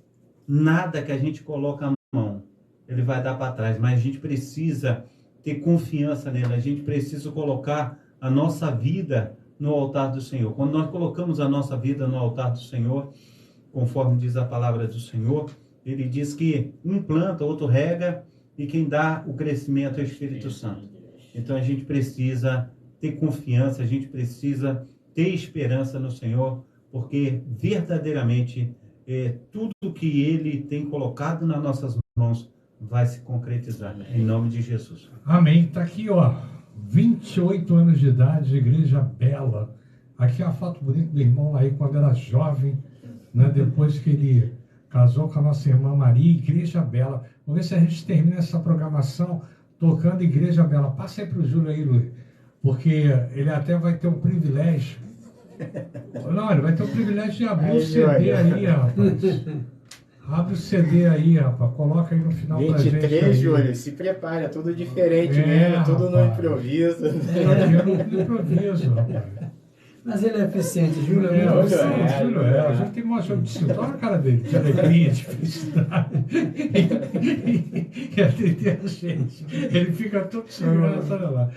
nada que a gente coloca a mão ele vai dar para trás. Mas a gente precisa ter confiança nele, a gente precisa colocar a nossa vida no altar do Senhor. Quando nós colocamos a nossa vida no altar do Senhor, conforme diz a palavra do Senhor, ele diz que um planta, outro rega, e quem dá o crescimento é o Espírito Santo. Então a gente precisa ter confiança, a gente precisa ter esperança no Senhor, porque verdadeiramente tudo que Ele tem colocado nas nossas mãos vai se concretizar, em nome de Jesus. Amém. Está aqui, ó, 28 anos de idade, Igreja Bela. Aqui é a foto bonita do irmão aí quando era jovem, né? Depois que ele casou com a nossa irmã Maria, Igreja Bela. Vamos ver se a gente termina essa programação tocando Igreja Bela. Passa aí para o Júlio aí, Luiz, porque ele até vai ter o privilégio. Não, ele vai ter o privilégio de abrir o CD aí, rapaz. Abre o CD aí, rapaz. Coloca aí no final pra gente. 23, Júlio, se prepara, é tudo diferente mesmo, tudo no improviso. No improviso, rapaz. Mas ele é eficiente, Júlio. Júlio tem uma jogo de cinto. Olha a cara dele, de alegria, de felicidade. E atender a gente. Ele fica todo segurança, olha lá.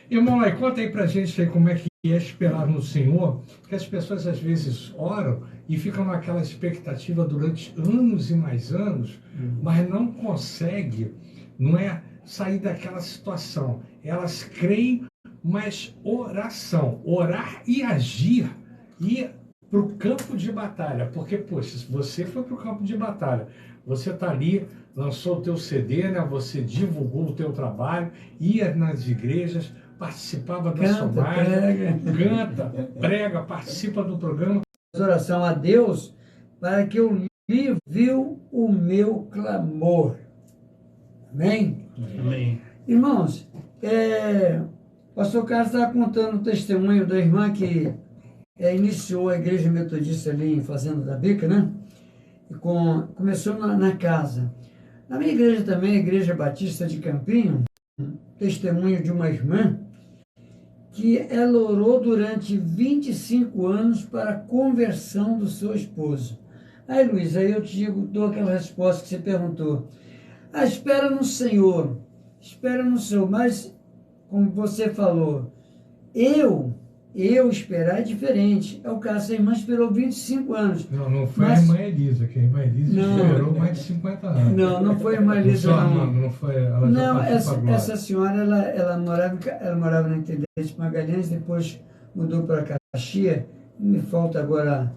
Irmão, aí, conta aí pra gente aí como é que é esperar no Senhor, porque as pessoas às vezes oram e ficam naquela expectativa durante anos e mais anos, mas não conseguem, não é, sair daquela situação. Elas creem, mas oração, orar e agir, e para o campo de batalha, porque, poxa, se você foi para o campo de batalha, você está ali, lançou o teu CD, né? Você divulgou o teu trabalho, ia nas igrejas, participava da somagem, canta, prega, participa do programa. Oração a Deus para que eu livre o meu clamor. Amém? Amém. Irmãos, o pastor Carlos estava contando o testemunho da irmã que iniciou a igreja metodista ali em Fazenda da Bica, né? E começou na casa. Na minha igreja também, a Igreja Batista de Campinho, testemunho de uma irmã que ela orou durante 25 anos para a conversão do seu esposo. Aí, Luiz, aí eu te dou aquela resposta que você perguntou. Espera no Senhor, mas, como você falou, eu esperar é diferente. É o caso, a irmã esperou 25 anos. Não foi a irmã Elisa, que a irmã Elisa esperou mais de 50 anos. Não foi a irmã Elisa, não. Não foi, ela não, essa senhora, ela morava na Intendente Magalhães, depois mudou para Caxias, me falta agora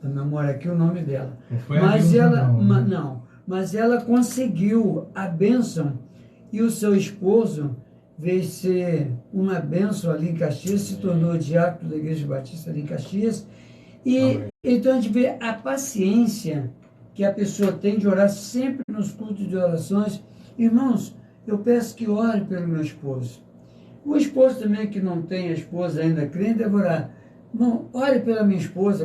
a memória aqui, o nome dela. Não foi a Elisa, não. Mas ela conseguiu a bênção, e o seu esposo veio ser uma bênção ali em Caxias, se tornou diácono da Igreja Batista ali em Caxias. E então a gente vê a paciência que a pessoa tem de orar sempre nos cultos de orações. Irmãos, eu peço que ore pelo meu esposo. O esposo também que não tem a esposa ainda crente deve orar. Irmão, ore pela minha esposa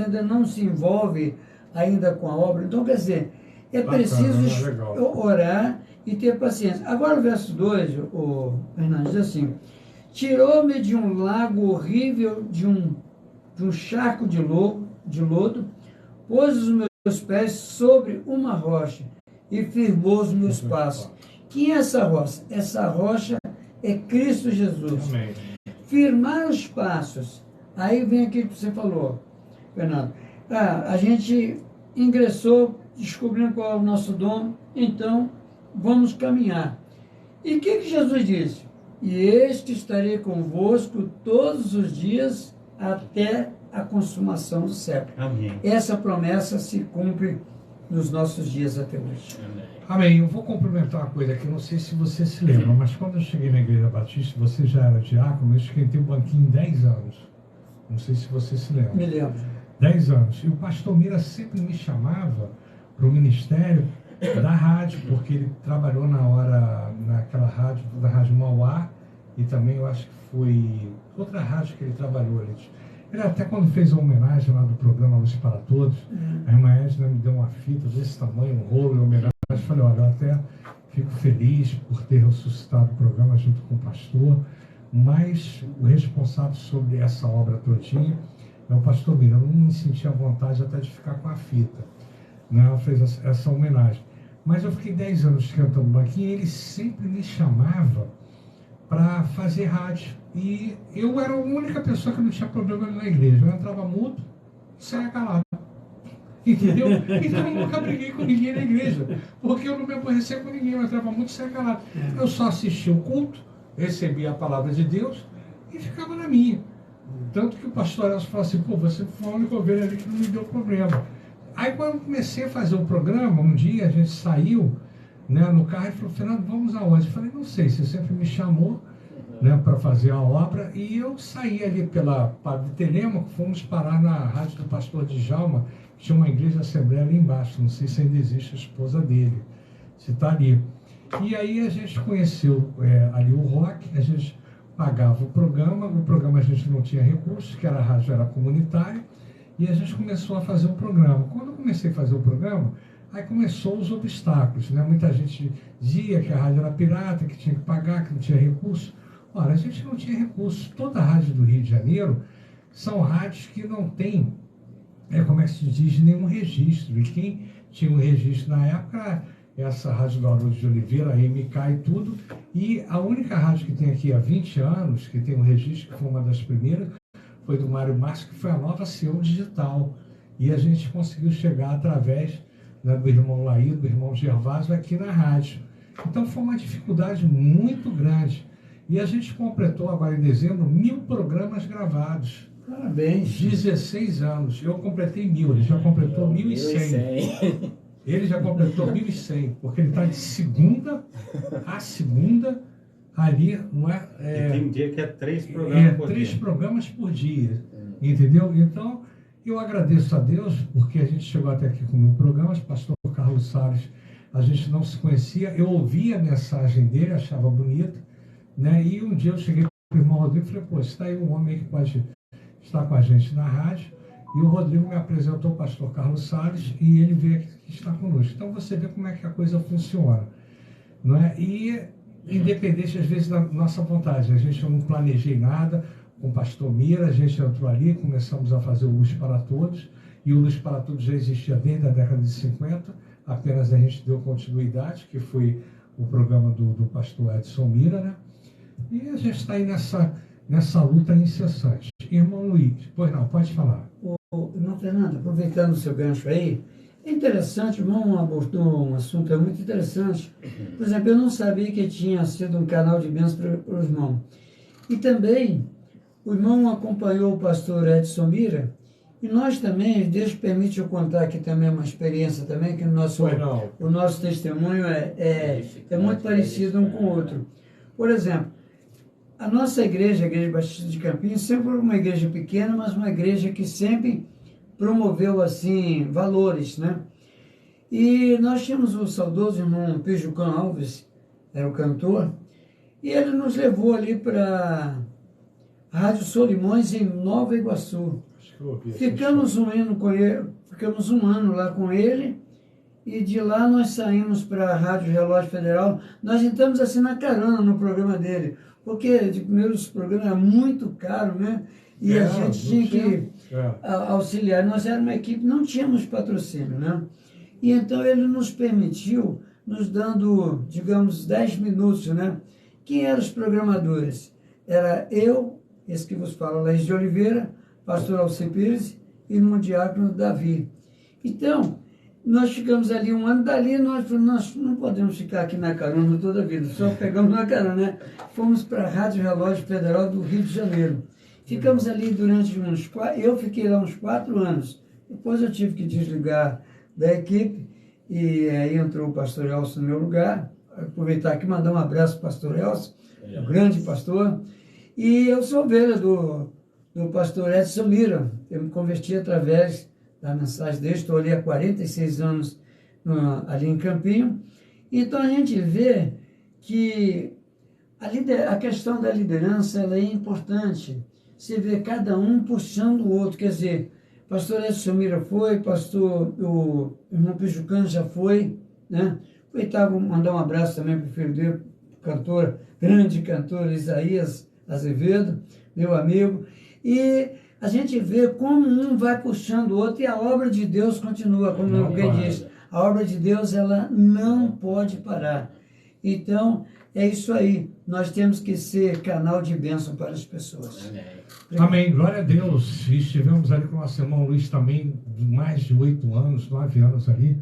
ainda não se envolve ainda com a obra. Então, quer dizer, é preciso orar e ter paciência. Agora o verso 2, o Fernando, diz assim: tirou-me de um lago horrível, de um charco de lodo, pôs os meus pés sobre uma rocha e firmou os meus passos. Quem é essa rocha? Essa rocha é Cristo Jesus. Amém. Firmar os passos. Aí vem aquilo que você falou, Fernando. A gente ingressou, descobrindo qual é o nosso dom, então vamos caminhar. E o que Jesus disse? E eis que estarei convosco todos os dias até a consumação do século. Amém. Essa promessa se cumpre nos nossos dias até hoje. Amém. Eu vou complementar uma coisa aqui, não sei se você se lembra, mas quando eu cheguei na Igreja Batista, você já era diácono, eu esquentei o banquinho 10 anos. Não sei se você se lembra. Me lembro. 10 anos. E o pastor Mira sempre me chamava para o ministério da rádio, porque ele trabalhou naquela rádio, da Rádio Mauá, e também eu acho que foi outra rádio que ele trabalhou ali. Ele até quando fez a homenagem lá do programa Luz para Todos, a irmã Edna me deu uma fita desse tamanho, um rolo em homenagem. Eu falei, olha, eu até fico feliz por ter ressuscitado o programa junto com o pastor, mas o responsável sobre essa obra todinha é o pastor Mira. Eu não me senti à vontade até de ficar com a fita. Ela fez essa homenagem. Mas eu fiquei 10 anos cantando banquinho e ele sempre me chamava para fazer rádio. E eu era a única pessoa que não tinha problema na igreja. Eu entrava mudo e saía calado. Entendeu? Então eu nunca briguei com ninguém na igreja, porque eu não me aborrecia com ninguém, eu entrava muito e saía calado. Eu só assistia o culto, recebia a palavra de Deus e ficava na minha. Tanto que o pastor Elcio falou assim, pô, você foi a única ovelha ali que não me deu problema. Aí quando eu comecei a fazer o programa, um dia a gente saiu, né, no carro e falou, Fernando, vamos aonde? Eu falei, não sei, você sempre me chamou, né, para fazer a obra, e eu saí ali pela Padre Telêmaco, fomos parar na rádio do pastor Djalma, que tinha uma igreja assembleia ali embaixo, não sei se ainda existe a esposa dele, se está ali. E aí a gente conheceu ali o rock, a gente pagava o programa a gente não tinha recursos, que a rádio era comunitária, e a gente começou a fazer o programa. Quando eu comecei a fazer o programa, aí começou os obstáculos, né? Muita gente dizia que a rádio era pirata, que tinha que pagar, que não tinha recurso. Ora, a gente não tinha recurso. Toda a rádio do Rio de Janeiro são rádios que não tem, como é que se diz, nenhum registro. E quem tinha um registro na época era essa rádio do Haroldo de Oliveira, a MK e tudo. E a única rádio que tem aqui há 20 anos, que tem um registro, que foi uma das primeiras, foi do Mário Márcio, que foi a nova Sião Digital. E a gente conseguiu chegar através, né, do irmão Laí, do irmão Gervásio, aqui na rádio. Então foi uma dificuldade muito grande. E a gente completou agora em dezembro 1000 programas gravados. Parabéns. 16 anos. Eu completei 1000, ele já completou 1100. Ele já completou 1100, porque ele está de segunda a segunda ali, não é? E tem dia que é 3 programas por dia. 3 programas por dia, entendeu? Então, eu agradeço a Deus, porque a gente chegou até aqui com o meu programa, o pastor Carlos Salles, a gente não se conhecia, eu ouvia a mensagem dele, achava bonita, né? E um dia eu cheguei para o irmão Rodrigo e falei, pô, está aí um homem que pode estar com a gente na rádio. E o Rodrigo me apresentou o pastor Carlos Salles e ele veio aqui estar conosco. Então você vê como é que a coisa funciona, não é? E independente às vezes da nossa vontade, a gente não planejei nada. Com o pastor Mira, a gente entrou ali, começamos a fazer o Luz para Todos, e o Luz para Todos já existia desde a década de 50, apenas a gente deu continuidade, que foi o programa do pastor Edson Mira, né? E a gente está aí nessa luta incessante. Irmão Luiz, pois não, pode falar. Irmão Fernando, aproveitando o seu gancho aí, é interessante, o irmão abordou um assunto muito interessante. Por exemplo, eu não sabia que tinha sido um canal de bênção para o irmão. E também, o irmão acompanhou o pastor Edson Mira, e nós também, Deus permite eu contar aqui também uma experiência também, que o nosso testemunho é muito parecido um com o outro. Por exemplo, a nossa igreja, a Igreja Batista de Campinhos, sempre foi uma igreja pequena, mas uma igreja que sempre promoveu, assim, valores, né? E nós tínhamos o saudoso irmão Pijucan Alves, era o cantor, e ele nos levou ali para a Rádio Solimões, em Nova Iguaçu. Ficamos um ano lá com ele, e de lá nós saímos para a Rádio Relógio Federal. Nós entramos assim na carona no programa dele, porque de primeiro os programas era muito caro, né? E a gente tinha que auxiliar. Nós éramos uma equipe, não tínhamos patrocínio, né? E então ele nos permitiu, nos dando, digamos, 10 minutos, né? Quem eram os programadores? Era eu, esse que vos fala, Laís de Oliveira, pastor Alcir Pires e o irmão diácono Davi. Então, nós ficamos ali um ano, dali nós não podemos ficar aqui na carona toda a vida, só pegamos na carona, né? Fomos para a Rádio Relógio Federal do Rio de Janeiro. Ficamos ali durante eu fiquei lá uns 4 anos. Depois eu tive que desligar da equipe, e aí entrou o pastor Elcio no meu lugar. Aproveitar aqui e mandar um abraço para o pastor Elcio, o grande pastor. E eu sou ovelha do pastor Edson Mira. Eu me converti através da mensagem dele, estou ali há 46 anos ali em Campinho. Então a gente vê que a questão da liderança ela é importante. Você vê cada um puxando o outro, quer dizer, pastor Edson Mira foi, o irmão Pijucan já foi, né? Aproveitar, vou mandar um abraço também para o filho dele, grande cantor Isaías Azevedo, meu amigo. E a gente vê como um vai puxando o outro e a obra de Deus continua, como alguém diz. A obra de Deus, ela não pode parar. Então, é isso aí. Nós temos que ser canal de bênção para as pessoas. Amém. Glória a Deus. E estivemos ali com o nosso irmão Luiz também, mais de 8 anos, 9 anos ali,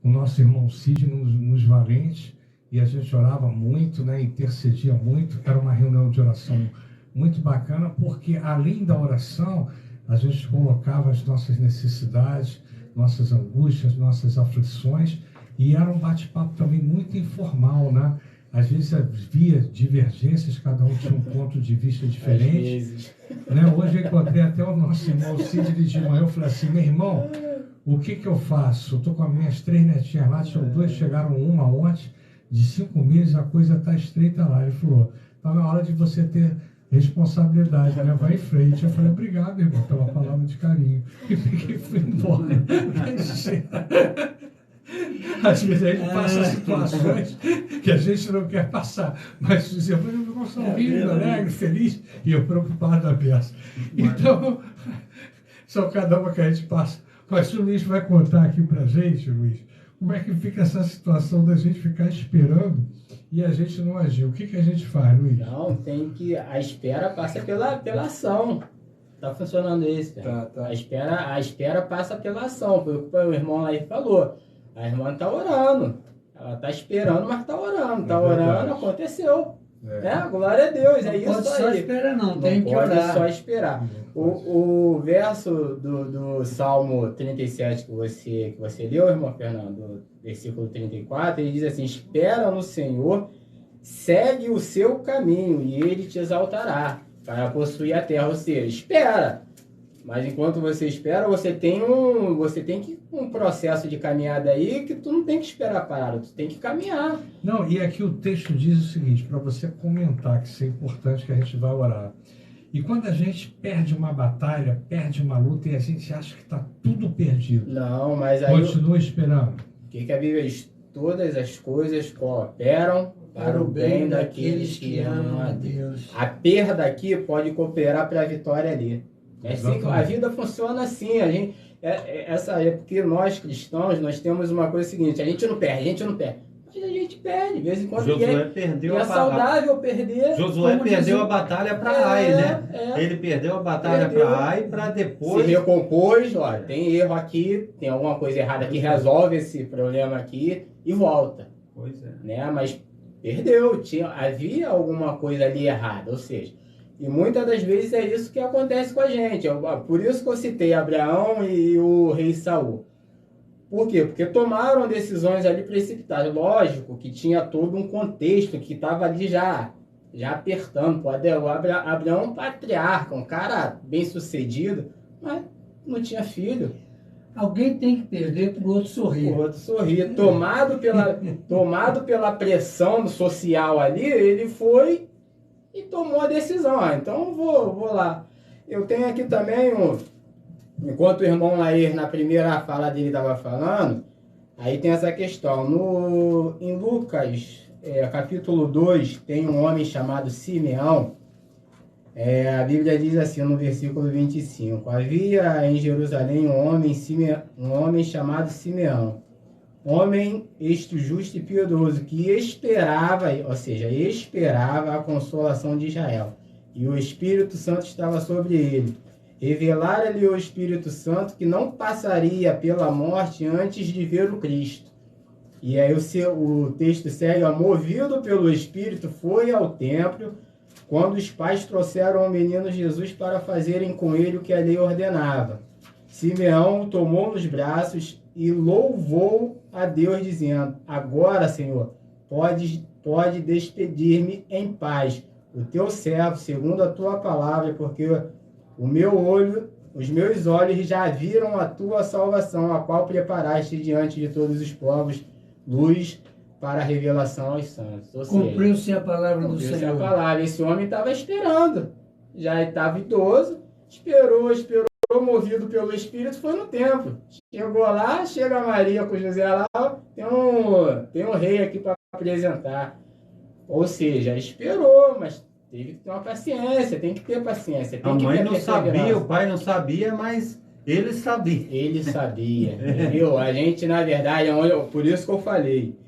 com o nosso irmão Cid nos Valentes, e a gente orava muito, né, intercedia muito. Era uma reunião de oração muito bacana, porque além da oração, a gente colocava as nossas necessidades, nossas angústias, nossas aflições, e era um bate-papo também muito informal, né? Às vezes havia divergências, cada um tinha um ponto de vista diferente. Né? Hoje eu encontrei até o nosso irmão Sidney de manhã, eu falei assim, meu irmão, o que eu faço? Eu estou com as minhas 3 netinhas lá, tinham 2, chegaram uma ontem, de 5 meses, a coisa está estreita lá. Ele falou, está na hora de você ter responsabilidade, né? Vai em frente. Eu falei, obrigado, irmão, pela palavra de carinho. E fiquei, fui embora. Às vezes a gente passa situações que a gente não quer passar, mas os irmãos não são rindo, alegre, feliz, e eu preocupado da peça. Então, são cada uma que a gente passa. Mas o Luiz vai contar aqui pra gente, Luiz, como é que fica essa situação da gente ficar esperando e a gente não agir. O que a gente faz, Luiz? Não, tem que... A espera passa pela ação. Tá funcionando isso, cara. Tá. A espera passa pela ação. Foi o que o irmão aí falou. A irmã está orando. Ela está esperando, mas está orando. Está orando, aconteceu. Glória a Deus, é isso aí. Não pode só esperar, não. Tem que orar. Não pode só esperar. O verso do Salmo 37 que você leu, irmão Fernando, versículo 34, ele diz assim, espera no Senhor, segue o seu caminho e ele te exaltará para possuir a terra. Ou seja, espera. Mas enquanto você espera, você tem um processo de caminhada aí que tu não tem que esperar parado, tu tem que caminhar. Não, e aqui o texto diz o seguinte, para você comentar que isso é importante, que a gente vai orar. E quando a gente perde uma batalha, perde uma luta e a gente acha que está tudo perdido. Não, mas aí... Continua esperando. O que a Bíblia diz? Todas as coisas cooperam para o bem daqueles que amam a Deus. A perda aqui pode cooperar para a vitória ali. A vida funciona assim, é porque nós cristãos, nós temos uma coisa seguinte, a gente não perde, mas a gente perde, de vez em quando. Josué perdeu é saudável perder. Josué perdeu a batalha para Ai, né? Ele perdeu a batalha para Ai para depois... Se recompôs, olha, tem erro aqui, tem alguma coisa errada aqui, resolve esse problema aqui e volta. Pois é. Né? Mas perdeu, havia alguma coisa ali errada, ou seja... E muitas das vezes é isso que acontece com a gente. Por isso que eu citei Abraão e o rei Saul. Por quê? Porque tomaram decisões ali precipitadas. Lógico que tinha todo um contexto que estava ali já apertando. O Abraão é um patriarca, um cara bem sucedido, mas não tinha filho. Alguém tem que perder para o outro sorrir. O outro sorrir. Tomado pela pressão social ali, ele foi... e tomou a decisão. Então vou lá. Eu tenho aqui também enquanto o irmão Lair na primeira fala dele estava falando, aí tem essa questão. Em Lucas, capítulo 2, tem um homem chamado Simeão. A Bíblia diz assim no versículo 25, havia em Jerusalém um homem chamado Simeão, homem justo e piedoso, que esperava a consolação de Israel. E o Espírito Santo estava sobre ele. Revelara-lhe o Espírito Santo que não passaria pela morte antes de ver o Cristo. E aí o texto segue, movido pelo Espírito, foi ao templo, quando os pais trouxeram o menino Jesus para fazerem com ele o que a lei ordenava. Simeão o tomou nos braços e louvou a Deus, dizendo, agora, Senhor, pode despedir-me em paz, o teu servo, segundo a tua palavra, porque os meus olhos já viram a tua salvação, a qual preparaste diante de todos os povos, luz para a revelação aos santos. Cumpriu-se a palavra do Senhor. Cumpriu-se a palavra. Esse homem estava esperando, já estava idoso, esperou, movido pelo Espírito, foi no templo. Chegou lá, chega a Maria com José lá, tem um rei aqui para apresentar. Ou seja, esperou, mas teve que ter uma paciência, tem que ter paciência. A mãe não sabia, o pai não sabia, mas Ele sabia. Ele sabia, viu? A gente, na verdade, por isso que eu falei,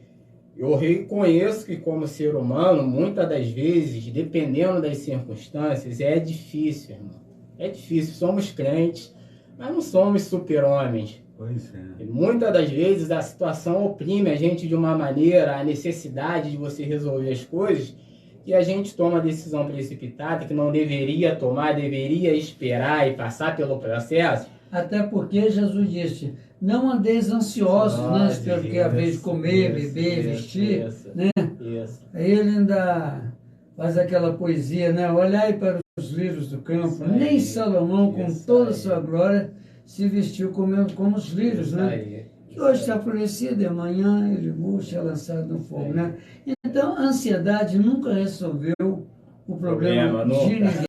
eu reconheço que como ser humano, muitas das vezes, dependendo das circunstâncias, é difícil, irmão. É difícil, somos crentes, mas não somos super-homens. Pois é. E muitas das vezes a situação oprime a gente de uma maneira, a necessidade de você resolver as coisas, que a gente toma decisão precipitada, que não deveria tomar, deveria esperar e passar pelo processo. Até porque Jesus disse, não andeis ansiosos, né, pelo que é a vez de comer, beber, vestir, né? Aí ele ainda faz aquela poesia, né? Olhai para os lírios do campo, nem Salomão, com toda a sua glória, se vestiu como os lírios, né? Que hoje está florescido e amanhã ele murcha, é lançado no fogo, né? Então, a ansiedade nunca resolveu o problema de ninguém.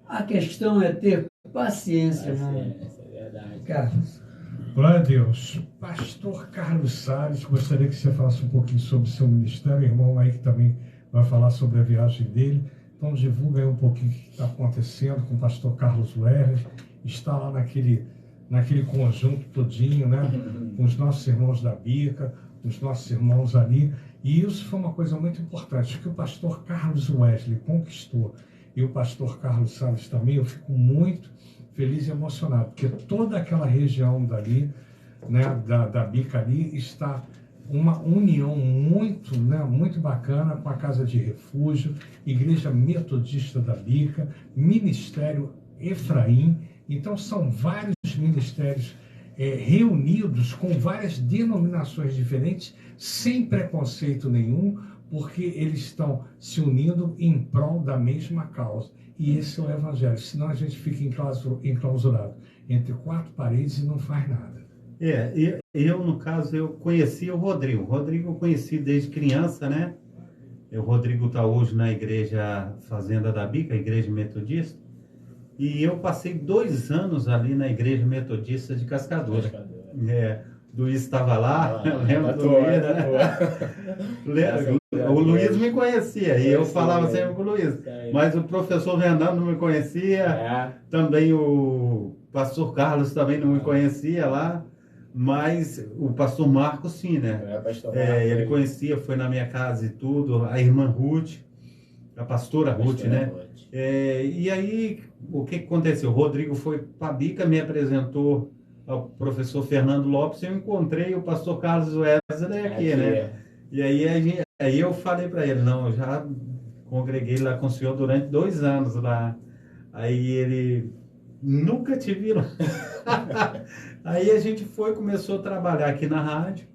A questão é ter paciência, irmão. É verdade. Carlos. Glória a Deus. Pastor Carlos Salles, gostaria que você falasse um pouquinho sobre o seu ministério, irmão aí que também vai falar sobre a viagem dele. Então divulga aí um pouquinho o que está acontecendo com o pastor Carlos Wesley. Está lá naquele conjunto todinho, né? Com os nossos irmãos da Bica, os nossos irmãos ali. E isso foi uma coisa muito importante, que o pastor Carlos Wesley conquistou. E o pastor Carlos Salles também, eu fico muito feliz e emocionado, porque toda aquela região dali, né, da Bica ali, está uma união muito, né, muito bacana com a Casa de Refúgio, Igreja Metodista da Bica, Ministério Efraim. Então são vários ministérios reunidos com várias denominações diferentes, sem preconceito nenhum, porque eles estão se unindo em prol da mesma causa. E esse é o Evangelho, senão a gente fica enclausurado entre quatro paredes e não faz nada. Eu, no caso, eu conheci o Rodrigo. O Rodrigo eu conheci desde criança, né? O Rodrigo está hoje na Igreja Fazenda da Bica, a Igreja Metodista. E eu passei 2 anos ali na Igreja Metodista de Cascadura. Luiz estava lá, lembra do Luiz, né? O Luiz me conhecia, e eu falava sempre com o Luiz. Mas o professor Fernando não me conhecia, também o pastor Carlos também não me conhecia lá, mas o pastor Marcos sim, né? Ele conhecia, foi na minha casa e tudo, a irmã Ruth, a pastora Ruth, né? E aí, o que aconteceu? O Rodrigo foi para a Bica, me apresentou ao professor Fernando Lopes, e eu encontrei o pastor Carlos Wesley aqui, né? E aí eu falei para ele, não, eu já congreguei lá com o senhor durante 2 anos lá. Aí ele, nunca te vi lá. Aí a gente começou a trabalhar aqui na rádio.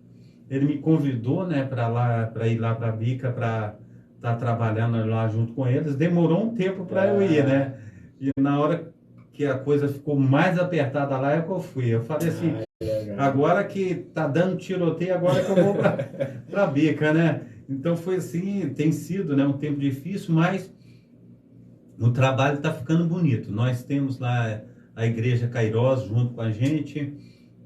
Ele me convidou, né, para ir lá para a Bica, para estar trabalhando lá junto com eles. Demorou um tempo para eu ir, né? E na hora que a coisa ficou mais apertada lá é que eu fui. Eu falei assim, agora que tá dando tiroteio, agora que eu vou para a Bica, né? Então foi assim, tem sido, né, um tempo difícil, mas o trabalho está ficando bonito. Nós temos lá a Igreja Cairós junto com a gente,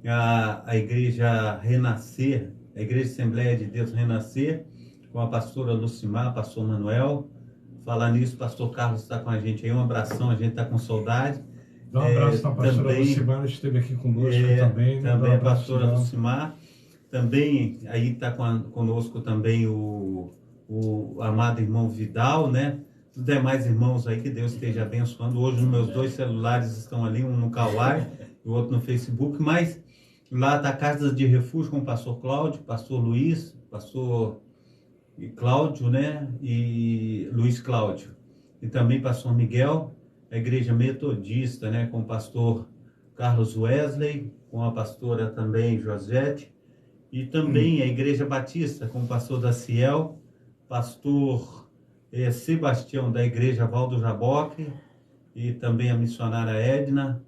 a Igreja Renascer, a Igreja Assembleia de Deus Renascer, com a pastora Lucimar, pastor Manuel. Falar nisso, pastor Carlos está com a gente aí, um abração, a gente está com saudade. Dá um abraço para a pastora Lucimar, esteve aqui conosco também. Né? Também a pastora Lucimar. Também aí está conosco também o amado irmão Vidal, né? Os demais irmãos aí, que Deus esteja abençoando. Hoje os meus 2 celulares estão ali, um no Kauai e o outro no Facebook, mas lá está a Casa de Refúgio com o pastor Cláudio, pastor Luiz, pastor Cláudio, né? E Luiz Cláudio. E também pastor Miguel, a Igreja Metodista, né? Com o pastor Carlos Wesley, com a pastora também Josete. E também a Igreja Batista, com o pastor Daciel, pastor Sebastião, da Igreja Valdo Jaboque, e também a missionária Edna.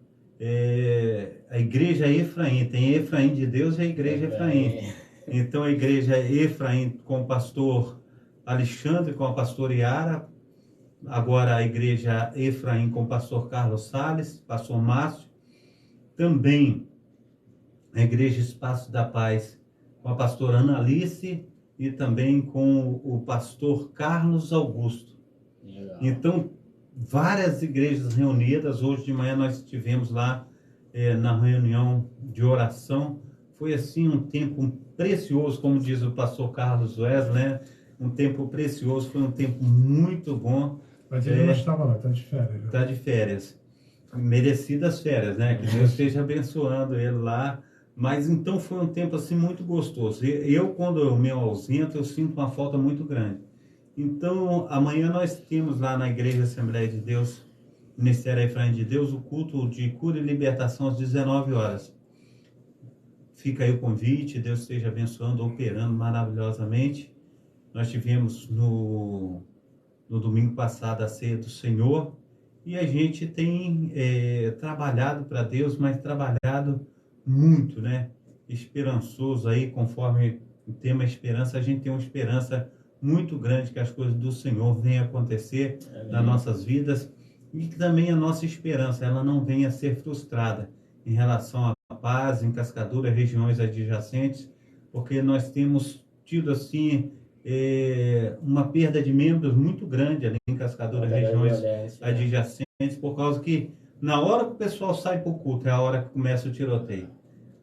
A Igreja Efraim, tem Efraim de Deus e a Igreja Efraim. Então a Igreja Efraim com o pastor Alexandre, com a pastora Yara. Agora a Igreja Efraim com o pastor Carlos Salles, pastor Márcio. Também a Igreja Espaço da Paz, com a pastora Ana Alice e também com o pastor Carlos Augusto. Legal. Então, várias igrejas reunidas. Hoje de manhã nós estivemos lá na reunião de oração. Foi assim um tempo precioso, como diz o pastor Carlos Wesley, né? Um tempo precioso, foi um tempo muito bom. Mas ele não estava lá, está de férias. Está de férias. Merecidas férias, né? Que Deus esteja abençoando ele lá. Mas então foi um tempo assim muito gostoso. Eu, quando eu me ausento, eu sinto uma falta muito grande. Então, amanhã nós temos lá na Igreja Assembleia de Deus, Ministério Efraim de Deus, o culto de cura e libertação às 19 horas. Fica aí o convite, Deus esteja abençoando, operando maravilhosamente. Nós tivemos no domingo passado a ceia do Senhor e a gente tem trabalhado para Deus, mas trabalhado muito, né? Esperançoso aí, conforme o tema esperança, a gente tem uma esperança muito grande que as coisas do Senhor venham acontecer nas nossas vidas e que também a nossa esperança, ela não venha a ser frustrada em relação à paz, em Cascadura, regiões adjacentes, porque nós temos tido assim uma perda de membros muito grande ali em Cascadura, regiões adjacentes, por causa que na hora que o pessoal sai para o culto, é a hora que começa o tiroteio.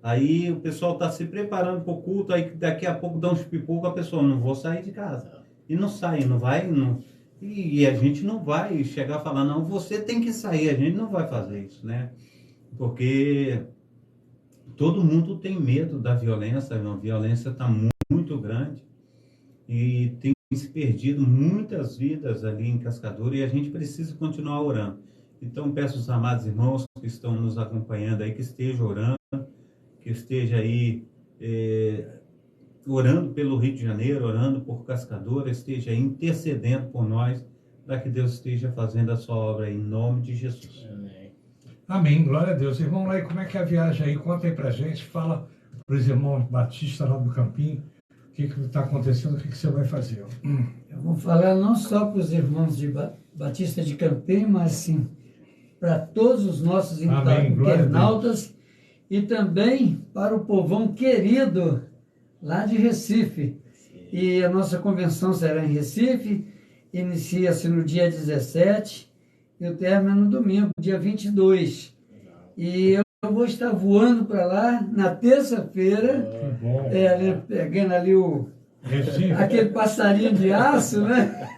Aí o pessoal está se preparando para o culto, aí daqui a pouco dá uns pipocos, a pessoa, não vou sair de casa. E não sai, não vai, não... E a gente não vai chegar a falar, não, você tem que sair, a gente não vai fazer isso, né? Porque todo mundo tem medo da violência, a violência está muito grande e tem se perdido muitas vidas ali em Cascadura e a gente precisa continuar orando. Então peço aos amados irmãos que estão nos acompanhando aí, que estejam orando, que esteja aí orando pelo Rio de Janeiro, orando por Cascadura, esteja aí intercedendo por nós, para que Deus esteja fazendo a sua obra aí, em nome de Jesus. Amém. Amém, glória a Deus. Irmão, aí como é que é a viagem aí? Conta aí pra gente, fala para os irmãos Batista lá do Campinho, o que está acontecendo, o que você vai fazer? Eu vou falar não só para os irmãos de Batista de Campinho, mas sim para todos os nossos internautas e também para o povão querido lá de Recife. E a nossa convenção será em Recife, inicia-se no dia 17 e o término no domingo, dia 22. E eu vou estar voando para lá na terça-feira, pegando ali aquele passarinho de aço, né?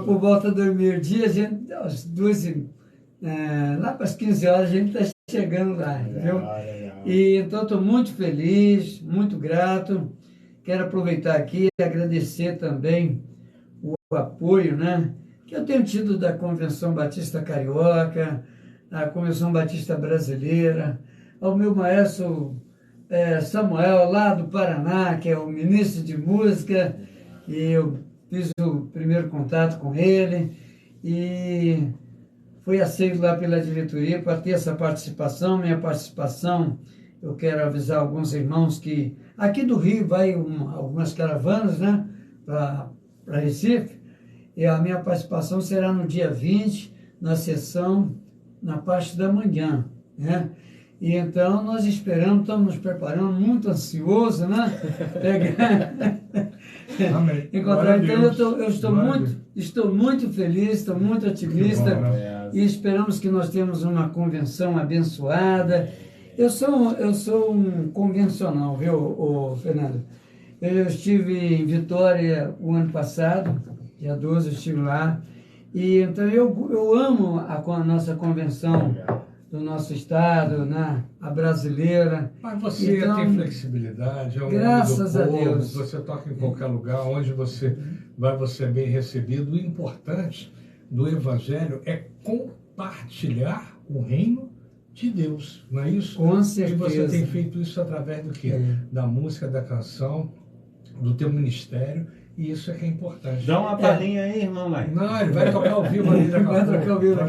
Por volta do meio-dia, a gente, lá para as 15 horas, a gente está chegando lá, entendeu? E então estou muito feliz, muito grato. Quero aproveitar aqui e agradecer também o apoio, né, que eu tenho tido da Convenção Batista Carioca, da Convenção Batista Brasileira, ao meu maestro Samuel, lá do Paraná, que é o ministro de música, e eu fiz o primeiro contato com ele, e fui aceito lá pela diretoria para ter essa participação. Minha participação, eu quero avisar alguns irmãos que aqui do Rio vai algumas caravanas, né, para Recife, e a minha participação será no dia 20, na sessão, na parte da manhã, né? E então nós esperamos, estamos nos preparando, muito ansioso, né? Encontrar. Então eu estou muito feliz, estou muito otimista e esperamos que nós tenhamos uma convenção abençoada. Eu sou um convencional, viu, Fernando? Eu estive em Vitória o ano passado, dia 12 eu estive lá, e então eu amo a nossa convenção do nosso estado, né, a brasileira. Mas você então, tem flexibilidade, é um graças homem do povo, a Deus. Você toca em qualquer lugar, onde você vai, você é bem recebido. O importante do Evangelho é compartilhar o reino de Deus, não é isso? Com certeza. E você tem feito isso através do quê? Da música, da canção, do teu ministério, e isso é que é importante. Dá uma palhinha aí, irmão, lá. Não, ele vai tocar ao vivo ali. Vai tocar ao vivo.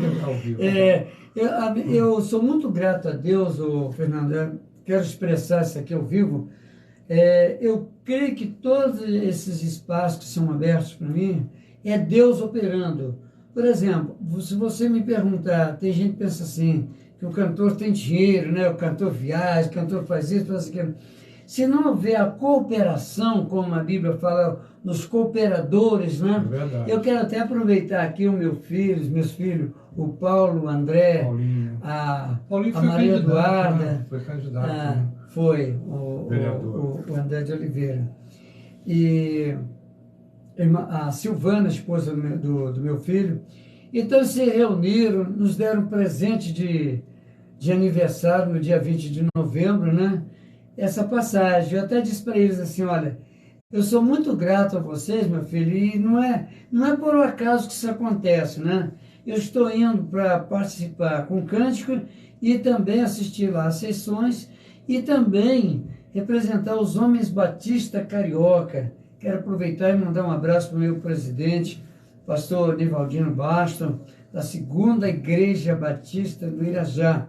Eu sou muito grato a Deus, Fernando, eu quero expressar isso aqui ao vivo. Eu creio que todos esses espaços que são abertos para mim, é Deus operando. Por exemplo, se você me perguntar, tem gente que pensa assim, que o cantor tem dinheiro, né? O cantor viaja, o cantor faz isso, faz aquilo. Se não houver a cooperação, como a Bíblia fala, nos cooperadores, né? É verdade. Eu quero até aproveitar aqui meus filhos, o Paulo, o André, Paulinho a foi Maria candidato, Eduarda. né? Foi candidato. Foi, Vereador. o André de Oliveira. E a Silvana, esposa do meu filho. Então se reuniram, nos deram presente de aniversário no dia 20 de novembro, né? Essa passagem. Eu até disse para eles assim, olha, eu sou muito grato a vocês, meu filho, e não é por um acaso que isso acontece, né? Eu estou indo para participar com cântico e também assistir lá às sessões e também representar os Homens Batista Carioca. Quero aproveitar e mandar um abraço para o meu presidente, pastor Nivaldino Baston, da Segunda Igreja Batista do Irajá.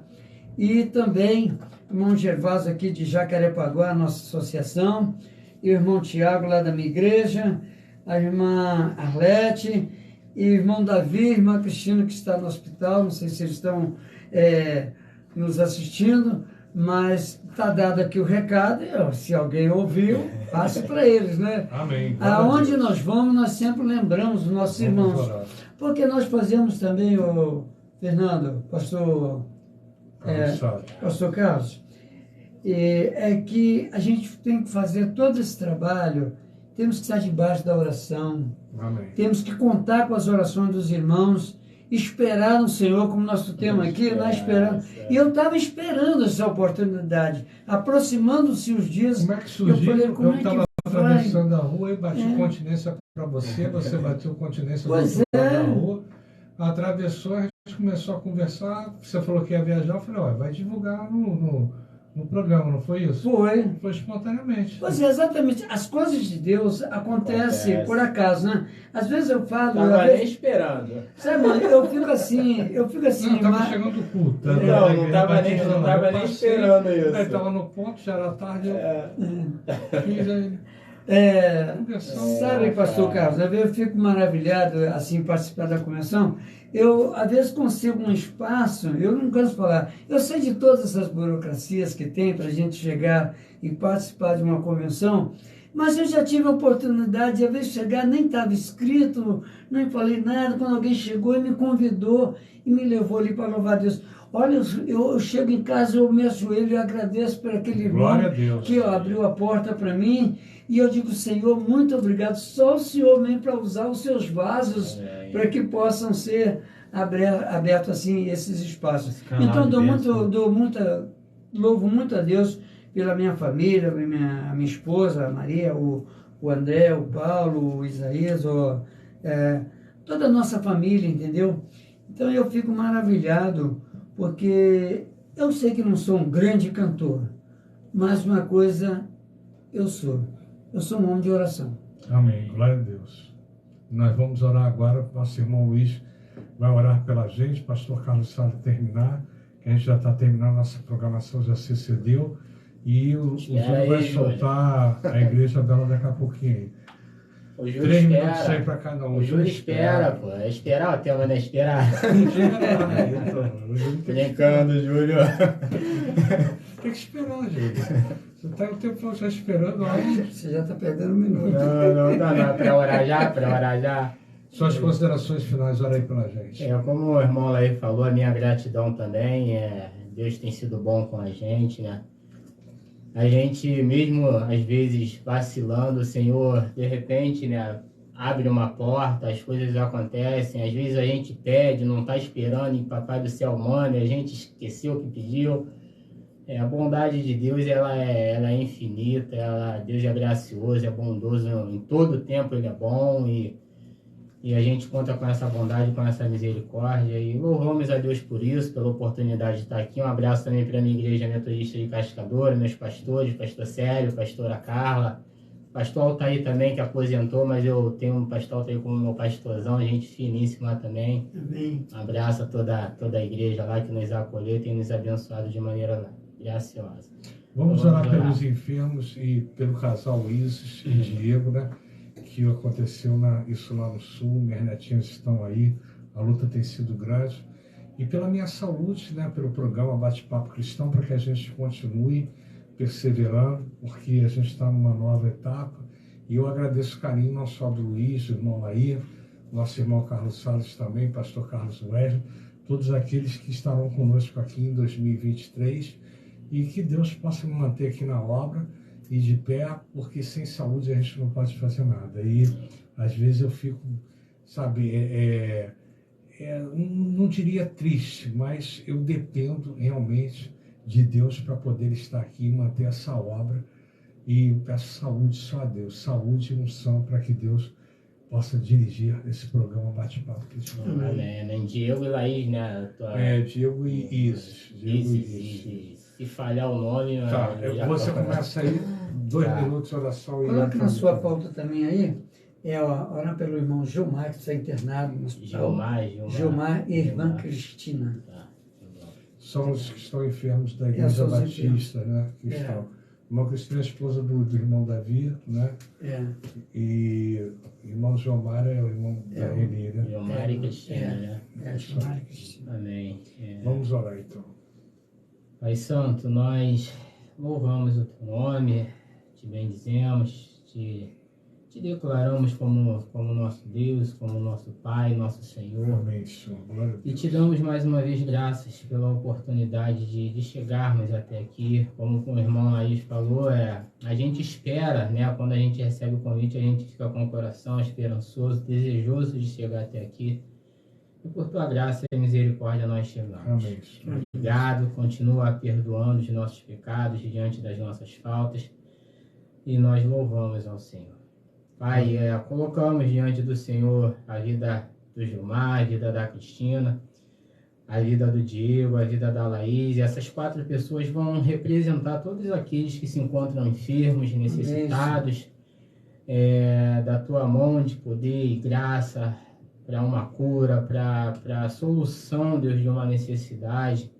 E também o irmão Gervásio aqui de Jacarepaguá, nossa associação, e o irmão Tiago lá da minha igreja, a irmã Arlete, e o irmão Davi, a irmã Cristina que está no hospital, não sei se eles estão nos assistindo, mas está dado aqui o recado, se alguém ouviu, passe para eles, né? Amém. Aonde nós vamos, nós sempre lembramos os nossos irmãos, porque nós fazemos também, Fernando, pastor Carlos, é que a gente tem que fazer todo esse trabalho, temos que estar debaixo da oração, Amém. Temos que contar com as orações dos irmãos, esperar no Senhor, como nosso tema aqui, nós esperamos. E eu estava esperando essa oportunidade, aproximando-se os dias. Como é que surgiu? Eu estava atravessando a rua e bati continência para você bateu continência do outro lado da rua, atravessou, a gente começou a conversar, você falou que ia viajar, eu falei, vai divulgar no programa, não foi isso? Foi espontaneamente. Pois é, exatamente. As coisas de Deus acontecem por acaso, né? Às vezes eu falo... Estava nem esperando. Sabe, mano, eu fico assim... Não, estava chegando o culto. Não estava nem esperando isso. Aí estava no ponto, já era tarde, eu fiz aí... sabe, pastor Carlos, às vezes eu fico maravilhado, assim, participar da convenção. Eu, às vezes, consigo um espaço, eu não canso de falar, eu sei de todas essas burocracias que tem para a gente chegar e participar de uma convenção, mas eu já tive a oportunidade de, às vezes, chegar, nem estava inscrito, nem falei nada, quando alguém chegou e me convidou e me levou ali para louvar a Deus. Olha, eu chego em casa, eu me ajoelho e agradeço por aquele irmão que abriu a porta para mim. E eu digo, Senhor, muito obrigado. Só o Senhor vem para usar os seus vasos para que possam ser abertos assim esses espaços. Então, louvo muito a Deus pela minha família, a minha esposa, a Maria, o André, o Paulo, o Isaías, toda a nossa família, entendeu? Então, eu fico maravilhado, porque eu sei que não sou um grande cantor, mas uma coisa eu sou um homem de oração. Amém, glória a Deus. Nós vamos orar agora, nosso irmão Luiz vai orar pela gente, pastor Carlos Salles terminar, que a gente já está terminando, nossa programação já se cedeu, e o Júlio vai soltar a igreja dela daqui a pouquinho. O Júlio 3 minutos sai para cada um. O Júlio espera, pô. É esperar o tema, não é esperar. Brincando, Júlio. Tem que esperar, Júlio. Você está o tempo já esperando. Você já está perdendo um minuto. Não. Para orar já. Suas considerações finais, ora aí pela gente. Como o irmão aí falou, a minha gratidão também. Deus tem sido bom com a gente, né? A gente mesmo, às vezes, vacilando, o Senhor, de repente, né, abre uma porta, as coisas acontecem, às vezes a gente pede, não está esperando e Papai do Céu manda, a gente esqueceu o que pediu. A bondade de Deus, ela é infinita, Deus é gracioso, é bondoso, em todo tempo Ele é bom e a gente conta com essa bondade, com essa misericórdia e louvamos a Deus por isso, pela oportunidade de estar aqui. Um abraço também para a minha igreja metodista de Cascadura, meus pastores, pastor Célio, pastora Carla, pastor Altair também, que aposentou, mas eu tenho um pastor Altair como meu pastorzão, gente finíssima também. Amém. Um abraço a toda a igreja lá que nos acolheu e tem nos abençoado de maneira graciosa. Vamos orar pelos enfermos e pelo casal Isis e Diego, né? Que aconteceu isso lá no sul, minhas netinhas estão aí, a luta tem sido grande. E pela minha saúde, né, pelo programa Bate-Papo Cristão, para que a gente continue perseverando, porque a gente está numa nova etapa. E eu agradeço o carinho não só do Luiz, do irmão Laí, nosso irmão Carlos Salles também, pastor Carlos Wesley, todos aqueles que estarão conosco aqui em 2023 e que Deus possa me manter aqui na obra e de pé, porque sem saúde a gente não pode fazer nada. E às vezes eu fico, sabe, não diria triste, mas eu dependo realmente de Deus para poder estar aqui e manter essa obra. E peço saúde só a Deus, saúde e unção para que Deus possa dirigir esse programa Bate-Papo Cristão. Amém, amém. Diego e Laís, né? Diego e Isis. Se falhar o nome... Tá, você começa aí, 2 minutos de oração. Coloque na sua pauta também aí, orar pelo irmão Gilmar, que está internado no hospital. Gilmar e a irmã Cristina. Tá. São os que estão enfermos da Igreja Batista, né? Que estão. Irmã Cristina é a esposa do irmão Davi, né? E irmão Gilmar é o irmão da Eli, né? Gilmar e Cristina, né? Gilmar e Cristina. Amém. Vamos orar então. Pai Santo, nós louvamos o teu nome, te bendizemos, te declaramos como nosso Deus, como nosso Pai, nosso Senhor. Amém, Senhor. Glória a Deus. E te damos mais uma vez graças pela oportunidade de chegarmos até aqui. Como o irmão Laís falou, a gente espera, né? Quando a gente recebe o convite, a gente fica com o coração esperançoso, desejoso de chegar até aqui. E por tua graça e misericórdia nós chegamos. Amém. Obrigado, continua perdoando os nossos pecados diante das nossas faltas. E nós louvamos ao Senhor. Pai, colocamos diante do Senhor a vida do Gilmar, a vida da Cristina, a vida do Diego, a vida da Laís. E essas 4 pessoas vão representar todos aqueles que se encontram enfermos, necessitados da tua mão de poder e graça para uma cura, para a solução, Deus, de uma necessidade.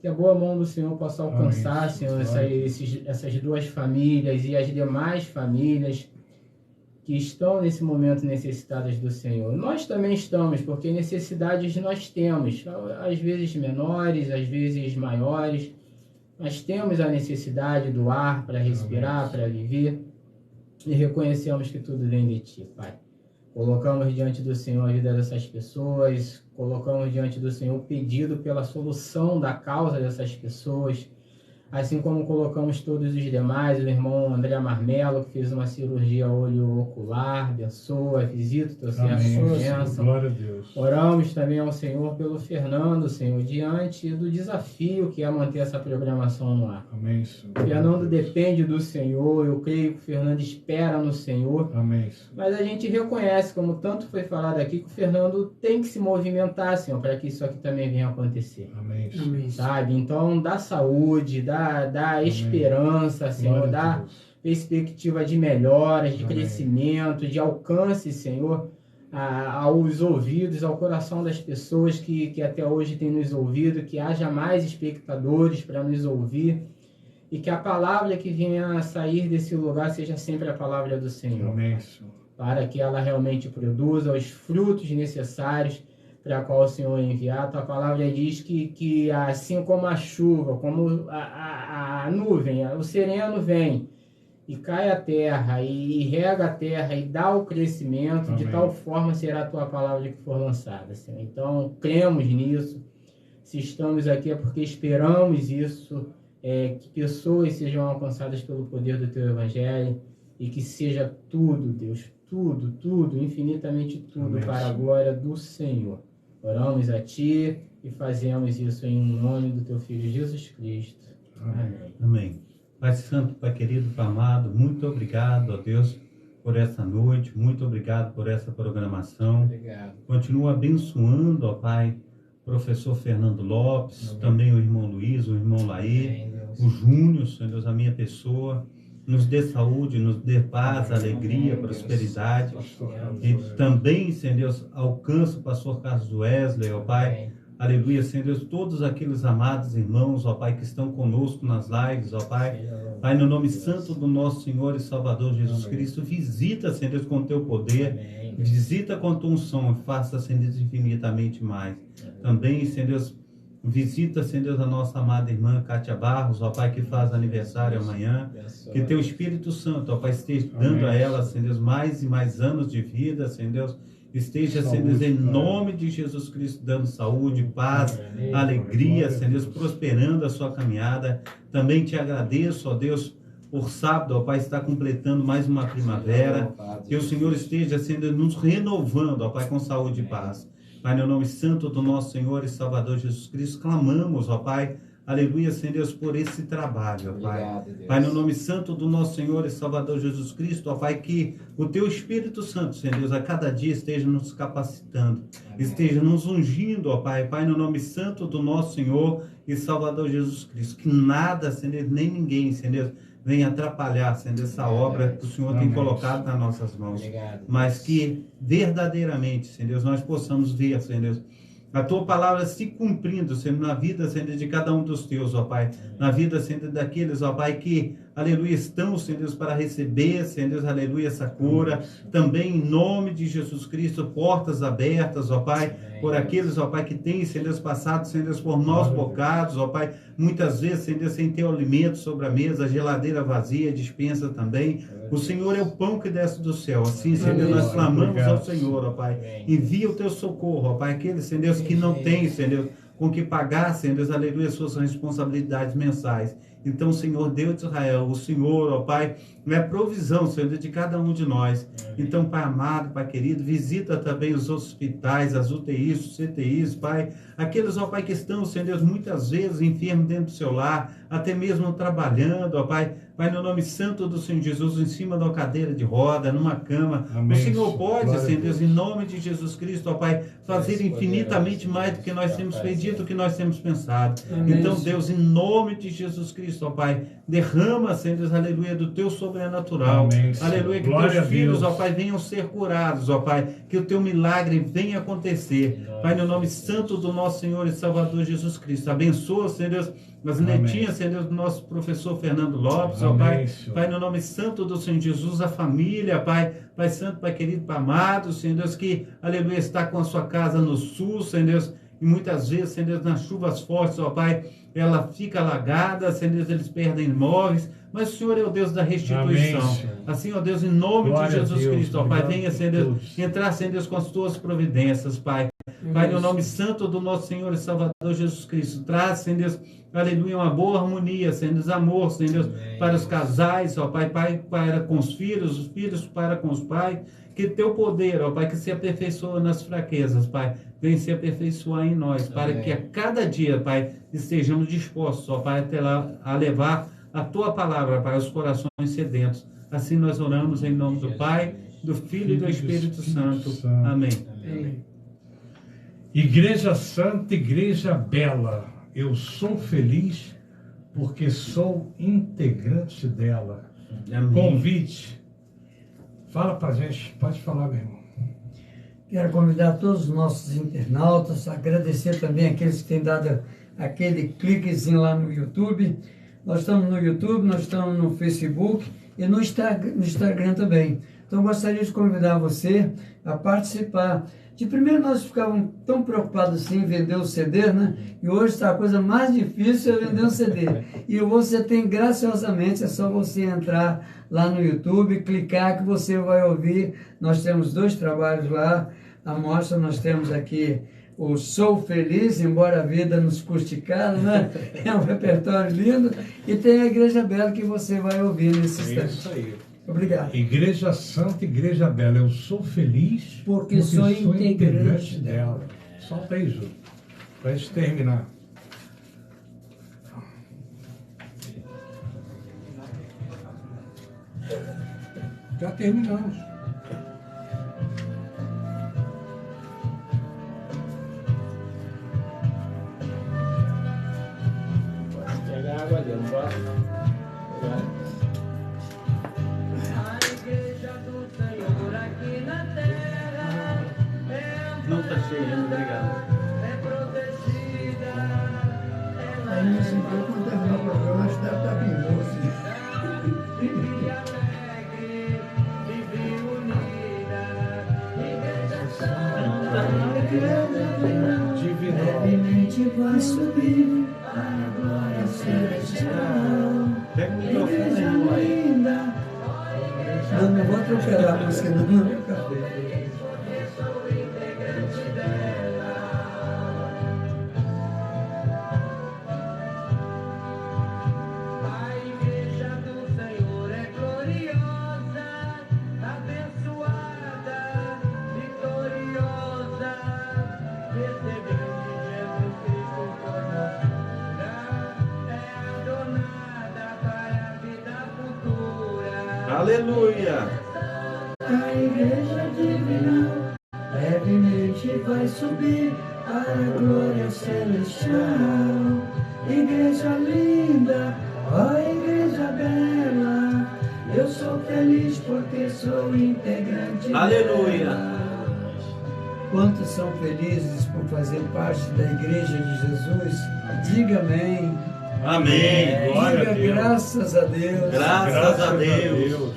Que a boa mão do Senhor possa alcançar, Senhor, essas 2 famílias e as demais famílias que estão nesse momento necessitadas do Senhor. Nós também estamos, porque necessidades nós temos, às vezes menores, às vezes maiores, mas temos a necessidade do ar para respirar, para viver, e reconhecemos que tudo vem de Ti, Pai. Colocamos diante do Senhor a vida dessas pessoas, colocamos diante do Senhor o pedido pela solução da causa dessas pessoas, assim como colocamos todos os demais, o irmão André Marmelo, que fez uma cirurgia olho ocular, abençoa, visita o teu servo com bênção. Glória a Deus. Oramos também ao Senhor pelo Fernando, Senhor, diante do desafio que é manter essa programação no ar. Amém, Senhor. O Fernando depende do Senhor, eu creio que o Fernando espera no Senhor. Amém, Senhor. Mas a gente reconhece, como tanto foi falado aqui, que o Fernando tem que se movimentar, Senhor, para que isso aqui também venha acontecer. Amém, Senhor. Amém. Sabe? Então, dá saúde, dá esperança, Senhor, dá perspectiva de melhoras, de crescimento, de alcance, Senhor, aos ouvidos, ao coração das pessoas que até hoje têm nos ouvido, que haja mais espectadores para nos ouvir e que a palavra que venha a sair desse lugar seja sempre a palavra do Senhor. Amém, Senhor. Para que ela realmente produza os frutos necessários para a qual o Senhor enviar. A tua palavra diz que assim como a chuva, como a nuvem, o sereno vem e cai a terra e rega a terra e dá o crescimento, Amém. De tal forma será a tua palavra que for lançada, Senhor. Então, cremos nisso. Se estamos aqui é porque esperamos isso, que pessoas sejam alcançadas pelo poder do teu evangelho e que seja tudo, Deus, tudo, infinitamente tudo, Amém. Para a glória do Senhor. Oramos a Ti e fazemos isso em nome do Teu Filho Jesus Cristo. Amém. Amém. Pai Santo, Pai querido, Pai amado, muito obrigado, ó Deus, por essa noite, muito obrigado por essa programação. Obrigado. Continua abençoando, ó Pai, o professor Fernando Lopes, Amém. Também o irmão Luiz, o irmão Laí, o Júnior, Senhor Deus, a minha pessoa. Nos dê saúde, nos dê paz, alegria, prosperidade. E também, Senhor Deus, alcança o pastor Carlos Wesley, ó Pai. Aleluia, Senhor Deus, todos aqueles amados irmãos, ó Pai, que estão conosco nas lives, ó Pai. Pai, no nome santo do nosso Senhor e Salvador Jesus Cristo, visita, Senhor Deus, com o teu poder. Visita com a tua unção e faça, Senhor Deus, infinitamente mais. Também, Senhor Deus, visita, Senhor Deus, a nossa amada irmã Kátia Barros, ó Pai, que faz aniversário amanhã. Que teu Espírito Santo, ó Pai, esteja dando a ela, Senhor Deus, mais e mais anos de vida, Senhor Deus, esteja, Senhor Deus, em nome de Jesus Cristo, dando saúde, paz, alegria, Senhor Deus, prosperando a sua caminhada. Também te agradeço, ó Deus, por sábado, ó Pai, está completando mais uma primavera. Que o Senhor esteja, Senhor Deus, nos renovando, ó Pai, com saúde e paz. Pai, no nome santo do nosso Senhor e Salvador Jesus Cristo, clamamos, ó Pai, aleluia, Senhor Deus, por esse trabalho, ó Pai. Obrigado, Pai, no nome santo do nosso Senhor e Salvador Jesus Cristo, ó Pai, que o Teu Espírito Santo, Senhor Deus, a cada dia esteja nos capacitando, esteja nos ungindo, ó Pai. Pai, no nome santo do nosso Senhor e Salvador Jesus Cristo, que nada, Senhor Deus, nem ninguém, Senhor Deus, venha atrapalhar, Senhor, essa obra que o Senhor tem colocado nas nossas mãos. Mas que verdadeiramente, Senhor Deus, nós possamos ver, Senhor Deus, a Tua palavra se cumprindo, Senhor, na vida, Senhor, de cada um dos Teus, ó Pai. Na vida, Senhor, daqueles, ó Pai, que, aleluia, estão, Senhor Deus, para receber, Senhor Deus, aleluia, essa cura. Também, em nome de Jesus Cristo, portas abertas, ó Pai, por aqueles, ó Pai, que têm, Senhor Deus, passado, Senhor Deus, por maus bocados, ó Pai. Muitas vezes, Senhor Deus, sem ter o alimento sobre a mesa, a geladeira vazia, a despensa também. O Senhor é o pão que desce do céu. Assim, Senhor Deus, nós clamamos ao Senhor, ó Pai. Envia o Teu socorro, ó Pai, aqueles, Senhor Deus, que não têm, Senhor Deus, com que pagar, Senhor Deus, aleluia, suas responsabilidades mensais. Então, Senhor Deus de Israel, o Senhor, ó Pai, é provisão, Senhor Deus, de cada um de nós. Então, Pai amado, Pai querido, visita também os hospitais, as UTIs, os CTIs, Pai. Aqueles, ó Pai, que estão, Senhor Deus, muitas vezes enfermos dentro do seu lar, até mesmo trabalhando, ó Pai. Pai, no nome santo do Senhor Jesus, em cima de uma cadeira de roda, numa cama. Amém. O Senhor pode, Senhor Deus, em nome de Jesus Cristo, ó Pai, fazer infinitamente mais do que nós temos pedido, do que nós temos pensado. Amém. Então, Deus, em nome de Jesus Cristo, ó Pai, derrama, Senhor Deus, aleluia, do Teu sobrenatural. Amém. Aleluia, que Teus filhos, ó Pai, venham ser curados, ó Pai, que o Teu milagre venha acontecer. Pai, no nome santo do nosso Senhor e Salvador Jesus Cristo. Abençoa, Senhor Deus, as netinhas, Senhor Deus, do nosso professor Fernando Lopes, ó Pai. Pai, no nome santo do Senhor Jesus, a família, Pai. Pai santo, Pai querido, Pai amado, Senhor Deus, que, aleluia, está com a sua casa no sul, Senhor Deus, e muitas vezes, Senhor Deus, nas chuvas fortes, ó Pai, ela fica alagada, Senhor Deus, eles perdem imóveis, mas o Senhor é o Deus da restituição. Amém, assim, ó Deus, em nome de Jesus Cristo, ó Pai, venha, Senhor Deus, entrar, Senhor Deus, com as Tuas providências, Pai. Pai, no nome santo do nosso Senhor e Salvador Jesus Cristo, traz, Senhor Deus, aleluia, uma boa harmonia, Senhor Deus, amor, Senhor Deus, para os casais, ó Pai, Pai para com os filhos para com os pais, que Teu poder, ó Pai, que se aperfeiçoa nas fraquezas, Pai, vem se aperfeiçoar em nós, para que a cada dia, Pai, estejamos dispostos, ó Pai, até lá, a levar a Tua palavra, Pai, aos corações sedentos. Assim nós oramos em nome do Pai, do Filho e do Espírito Santo. Amém. Amém. Igreja Santa, Igreja Bela, eu sou feliz porque sou integrante dela. Amém. Convite. Fala pra gente, pode falar, meu irmão. Quero convidar todos os nossos internautas, agradecer também aqueles que têm dado aquele cliquezinho lá no YouTube. Nós estamos no YouTube, nós estamos no Facebook e no Instagram também. Então, gostaria de convidar você a participar. De primeiro, nós ficávamos tão preocupados assim em vender o CD, né? E hoje está a coisa mais difícil é vender um CD. E você tem, graciosamente, é só você entrar lá no YouTube, clicar que você vai ouvir. Nós temos 2 trabalhos lá. A mostra, nós temos aqui o Sou Feliz, embora a vida nos custe caro, né? É um repertório lindo. E tem a Igreja Bela que você vai ouvir nesse instante. Isso aí. Obrigado. Igreja Santa, Igreja Bela, eu sou feliz porque sou integrante dela. Solta aí, Ju, para gente terminar. Já terminamos. Posso pegar água ali, não posso? Obrigado. Não está cheio, obrigado. Aí me sentiu quando terminou o programa, acho que deve estar bem doce. Levemente vai subir a glória celestial. Pega o microfone aí. Não vou atropelar a música, não. Aleluia. A igreja divinal brevemente vai subir para a glória celestial. Igreja linda, ó igreja bela, eu sou feliz porque sou integrante Aleluia. dela. Quantos são felizes por fazer parte da igreja de Jesus? Diga amém. Amém. Glória Diga a Deus. graças a Deus. Graças a Deus.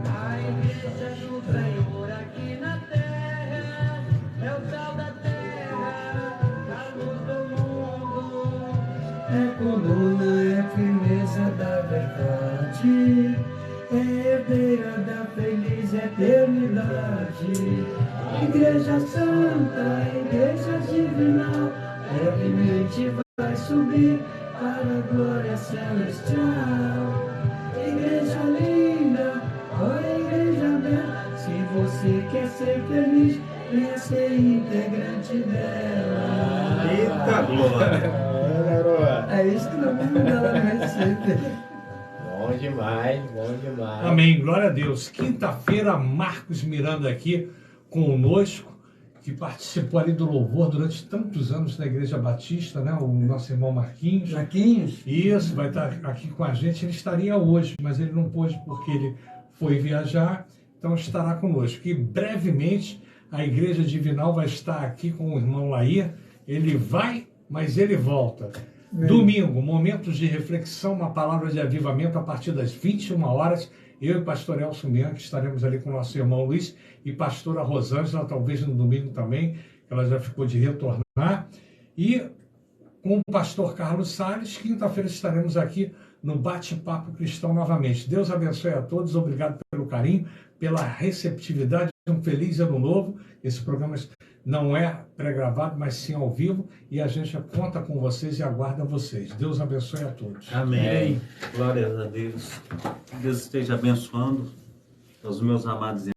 A igreja do Senhor aqui na terra é o sal da terra, a luz do mundo. É coluna, é firmeza da verdade, é herdeira da feliz eternidade. Igreja Santa, Igreja Divinal, brevemente vai subir para a glória celestial. Igreja linda, ó Igreja bela, se você quer ser feliz, venha ser integrante dela. Eita glória. Garoto. É isso que nós vamos dar na receita. Bom demais, bom demais. Amém, glória a Deus. Quinta-feira, Marcos Miranda aqui conosco, que participou ali do louvor durante tantos anos na Igreja Batista, né? O nosso irmão Marquinhos. Marquinhos? Isso, vai estar aqui com a gente. Ele estaria hoje, mas ele não pôde porque ele foi viajar, então estará conosco. E brevemente a Igreja Divinal vai estar aqui com o irmão Lair. Ele vai, mas ele volta. Domingo, momentos de reflexão, uma palavra de avivamento a partir das 21 horas. Eu e o pastor Elson Bianchi estaremos ali com o nosso irmão Luiz e pastora Rosângela, talvez no domingo também, ela já ficou de retornar. E com o pastor Carlos Salles, quinta-feira estaremos aqui no Bate-Papo Cristão novamente. Deus abençoe a todos, obrigado pelo carinho, pela receptividade, um feliz ano novo. Esse programa não é pré-gravado, mas sim ao vivo, e a gente conta com vocês e aguarda vocês. Deus abençoe a todos. Amém. Glórias a Deus. Que Deus esteja abençoando os meus amados irmãos.